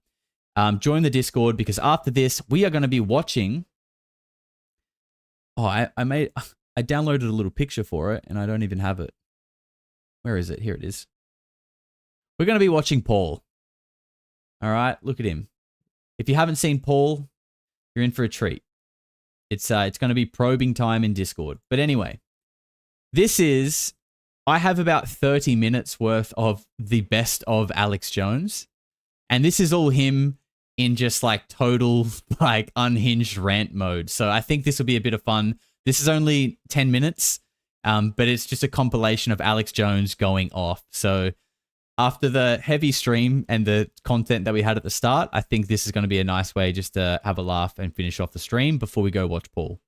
Join the Discord, because after this, we are going to be watching. Oh, I downloaded a little picture for it and I don't even have it. Where is it? Here it is. We're going to be watching Paul. All right, look at him. If you haven't seen Paul, you're in for a treat. It's going to be probing time in Discord. But anyway, I have about 30 minutes worth of the best of Alex Jones. And this is all him in just like total like unhinged rant mode. So I think this will be a bit of fun. This is only 10 minutes, but it's just a compilation of Alex Jones going off. So after the heavy stream and the content that we had at the start, I think this is going to be a nice way just to have a laugh and finish off the stream before we go watch Paul.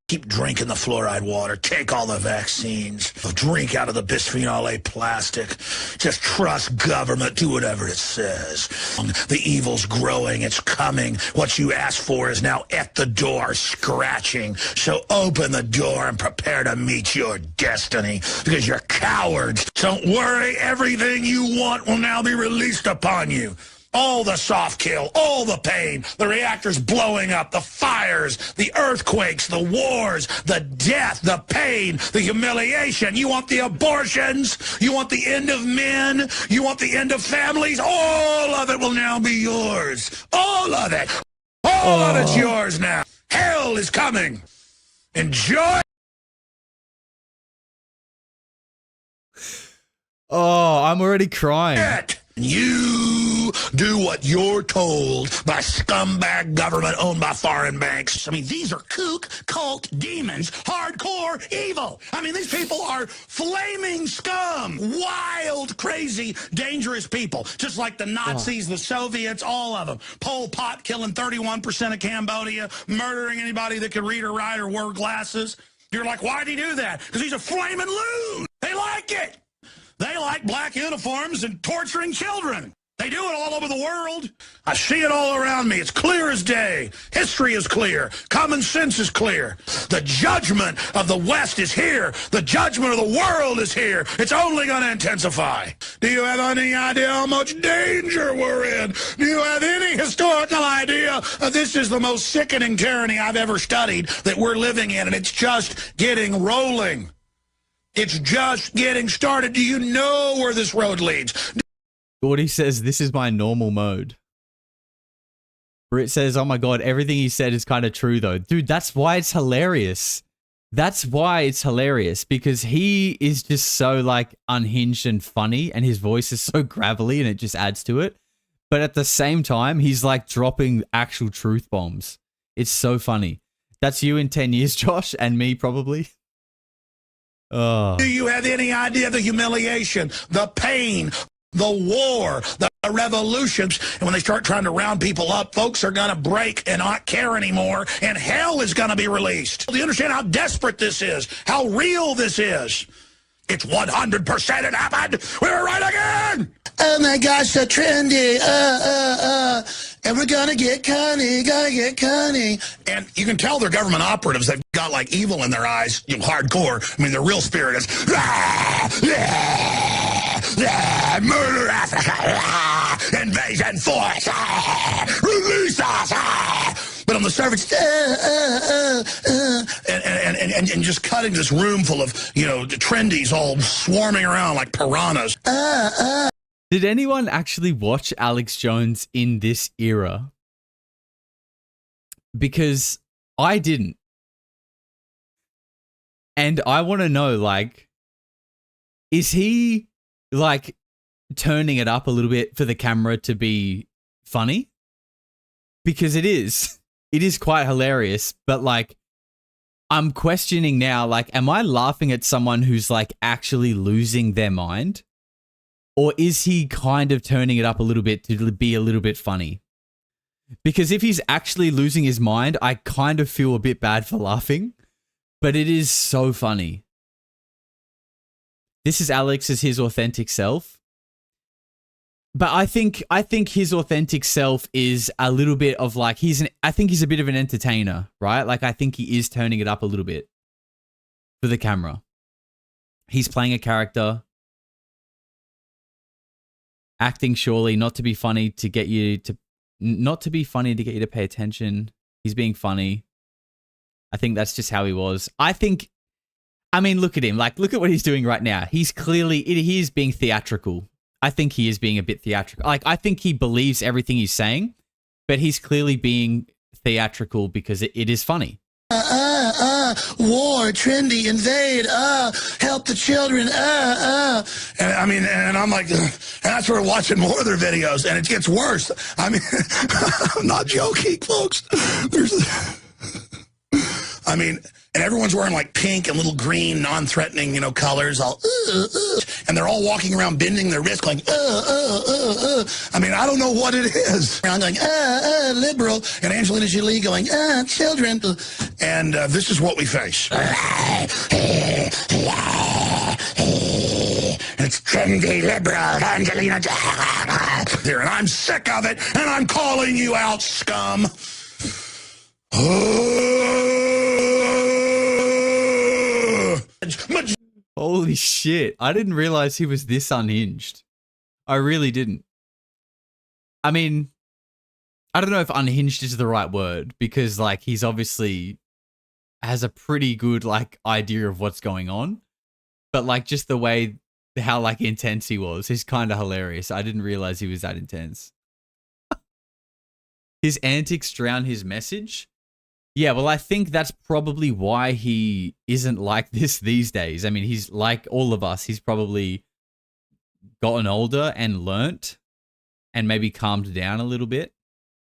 Keep drinking the fluoride water. Take all the vaccines. Drink out of the bisphenol A plastic. Just trust government. Do whatever it says. The evil's growing. It's coming. What you asked for is now at the door, scratching. So open the door and prepare to meet your destiny, because you're cowards. Don't worry. Everything you want will now be released upon you. All the soft kill, all the pain, the reactors blowing up, the fires, the earthquakes, the wars, the death, the pain, the humiliation. You want the abortions? You want the end of men? You want the end of families? All of it will now be yours. All of it. All of it's yours now. Hell is coming. Enjoy. Oh, I'm already crying. You do what you're told by scumbag government owned by foreign banks. I mean, these are kook, cult, demons, hardcore evil. I mean, these people are flaming scum, wild, crazy, dangerous people, just like the Nazis, the Soviets, all of them. Pol Pot killing 31% of Cambodia, murdering anybody that could read or write or wear glasses. You're like, why'd he do that? Because he's a flaming loon. They like it. They like black uniforms and torturing children. They do it all over the world. I see it all around me. It's clear as day. History is clear. Common sense is clear. The judgment of the West is here. The judgment of the world is here. It's only going to intensify. Do you have any idea how much danger we're in? Do you have any historical idea that this is the most sickening tyranny I've ever studied that we're living in, and it's just getting rolling? It's just getting started. Do you know where this road leads? Gordy says, this is my normal mode. Britt says, oh my God, everything he said is kind of true though. Dude, that's why it's hilarious. That's why it's hilarious, because he is just so like unhinged and funny, and his voice is so gravelly and it just adds to it. But at the same time, he's like dropping actual truth bombs. It's so funny. That's you in 10 years, Josh, and me probably. Oh. Do you have any idea the humiliation, the pain, the war, the revolutions? And when they start trying to round people up, folks are going to break and not care anymore, and hell is going to be released. Do you understand how desperate this is? How real this is? It's 100% it happened. We were right again. Oh my gosh, so trendy. And we're gonna get Connie. And you can tell they're government operatives. They've got like evil in their eyes, hardcore. I mean, their real spirit is murder Africa, invasion force, release us. But on the surface, and just cutting this room full of, trendies all swarming around like piranhas. Did anyone actually watch Alex Jones in this era? Because I didn't. And I want to know, like, is he, like, turning it up a little bit for the camera to be funny? Because it is. It is quite hilarious. But, like, I'm questioning now, like, am I laughing at someone who's, like, actually losing their mind? Or is he kind of turning it up a little bit to be a little bit funny? Because if he's actually losing his mind, I kind of feel a bit bad for laughing. But it is so funny. This is Alex as his authentic self. But I think his authentic self is a little bit of like, I think he's a bit of an entertainer, right? Like, I think he is turning it up a little bit for the camera. He's playing a character. Acting surely not to be funny to get you to pay attention. He's being funny. I think that's just how he was. I mean, look at him. Like, look at what he's doing right now. He's clearly, he is being theatrical. I think he is being a bit theatrical. Like, I think he believes everything he's saying, but he's clearly being theatrical because it is funny. War, trendy, invade, help the children, And I mean, and I'm like, and I started watching more of their videos, and it gets worse. I mean, I'm not joking, folks. And everyone's wearing like pink and little green, non-threatening, colors, all, and they're all walking around bending their wrist going, I mean, I don't know what it is. I'm going, liberal, and Angelina Jolie going, children. And this is what we face. It's trendy, liberal, Angelina Jolie. And I'm sick of it, and I'm calling you out, scum. Holy shit. I didn't realize he was this unhinged. I really didn't. I mean, I don't know if unhinged is the right word, because like he's obviously has a pretty good like idea of what's going on, but like just the way how like intense he was is kind of hilarious. I didn't realize he was that intense. His antics drown his message. Yeah, well, I think that's probably why he isn't like this these days. I mean, he's like all of us. He's probably gotten older and learnt and maybe calmed down a little bit.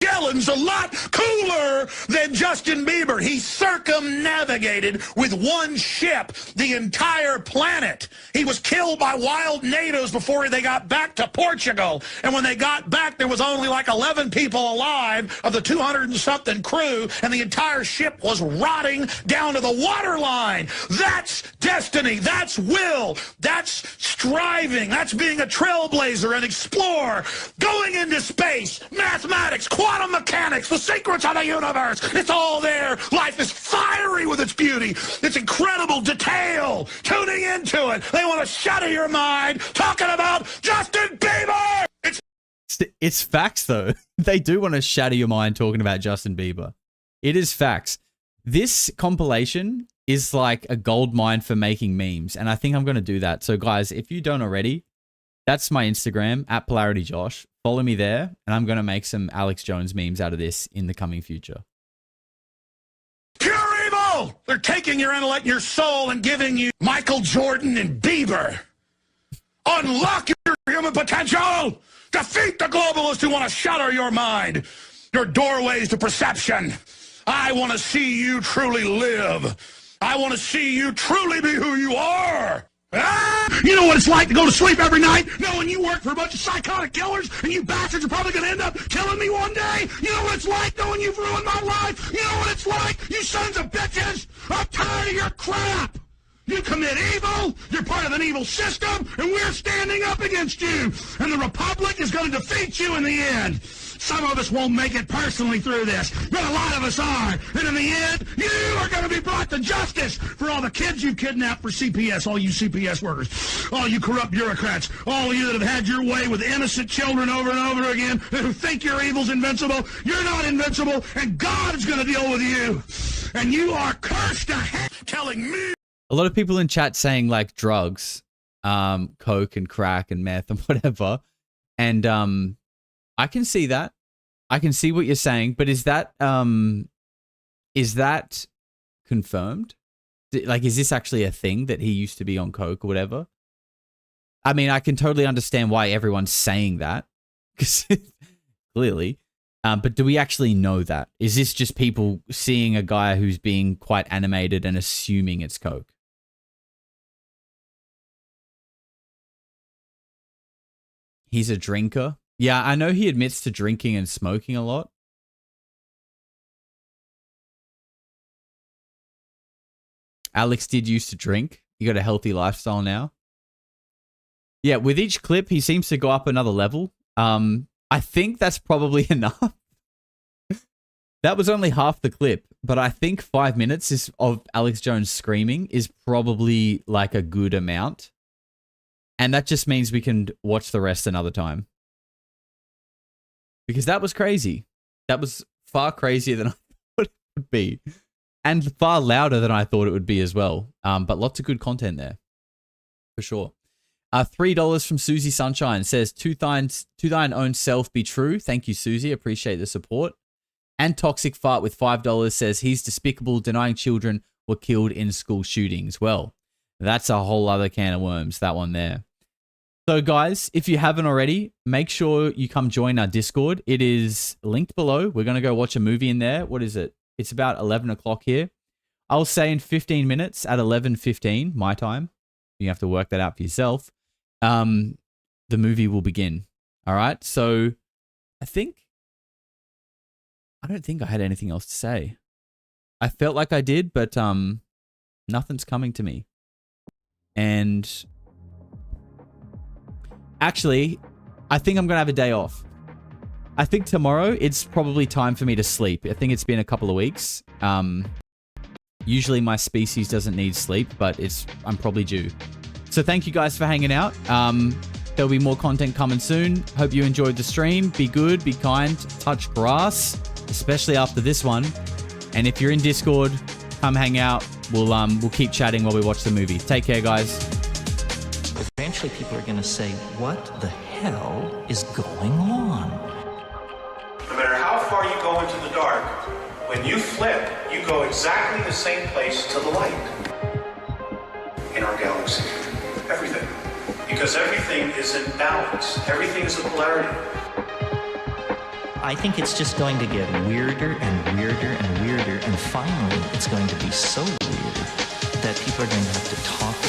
Get Ellen's a lot cooler than Justin Bieber. He circumnavigated with one ship the entire planet. He was killed by wild natives before they got back to Portugal. And when they got back, there was only like 11 people alive of the 200 and something crew, and the entire ship was rotting down to the waterline. That's destiny. That's will. That's striving. That's being a trailblazer, an explorer, going into space, mathematics, quantum mechanics, the secrets of the universe. It's all there. Life is fiery with its beauty, its incredible detail. Tuning into it. They want to shatter your mind talking about Justin Bieber. It's facts, though. They do want to shatter your mind talking about Justin Bieber. It is facts. This compilation is like a gold mine for making memes, and I think I'm going to do that. So, guys, if you don't already, that's my Instagram, @PolarityJosh. Follow me there, and I'm going to make some Alex Jones memes out of this in the coming future. Pure evil! They're taking your intellect and your soul and giving you Michael Jordan and Bieber. Unlock your human potential! Defeat the globalists who want to shatter your mind, your doorways to perception. I want to see you truly live. I want to see you truly be who you are. Ah! You know what it's like to go to sleep every night knowing you work for a bunch of psychotic killers and you bastards are probably going to end up killing me one day? You know what it's like knowing you've ruined my life? You know what it's like, you sons of bitches? I'm tired of your crap. You commit evil, you're part of an evil system, and we're standing up against you. And the Republic is going to defeat you in the end. Some of us won't make it personally through this, but a lot of us are. And in the end, you are going to be brought to justice for all the kids you kidnapped for CPS, all you CPS workers, all you corrupt bureaucrats, all of you that have had your way with innocent children over and over again, who think your evil's invincible. You're not invincible, and God is going to deal with you. And you are cursed to hell, telling me. A lot of people in chat saying like drugs, coke and crack and meth and whatever. And I can see that. I can see what you're saying, but is that confirmed? Like, is this actually a thing that he used to be on coke or whatever? I mean, I can totally understand why everyone's saying that, because clearly. But do we actually know that? Is this just people seeing a guy who's being quite animated and assuming it's coke? He's a drinker. Yeah, I know he admits to drinking and smoking a lot. Alex did used to drink. He got a healthy lifestyle now. Yeah, with each clip, he seems to go up another level. I think that's probably enough. That was only half the clip, but I think 5 minutes of Alex Jones screaming is probably like a good amount. And that just means we can watch the rest another time. Because that was crazy. That was far crazier than I thought it would be. And far louder than I thought it would be as well. But lots of good content there. For sure. $3 from Susie Sunshine says, to thine own self be true. Thank you, Susie. Appreciate the support. And Toxic Fart with $5 says, he's despicable, denying children were killed in school shootings. Well, that's a whole other can of worms, that one there. So guys, if you haven't already, make sure you come join our Discord. It is linked below. We're going to go watch a movie in there. What is it? It's about 11 o'clock here. I'll say in 15 minutes at 11:15 my time. You have to work that out for yourself. The movie will begin. All right. So I don't think I had anything else to say. I felt like I did, but nothing's coming to me. And actually, I think I'm going to have a day off. I think tomorrow it's probably time for me to sleep. I think it's been a couple of weeks. Usually my species doesn't need sleep, but I'm probably due. So thank you guys for hanging out. There'll be more content coming soon. Hope you enjoyed the stream. Be good, be kind, touch grass, especially after this one. And if you're in Discord, come hang out. We'll keep chatting while we watch the movie. Take care, guys. Eventually people are going to say, what the hell is going on? No matter how far you go into the dark, when you flip, you go exactly the same place to the light in our galaxy. Everything. Because everything is in balance. Everything is a polarity. I think it's just going to get weirder and weirder and weirder, and finally it's going to be so weird that people are going to have to talk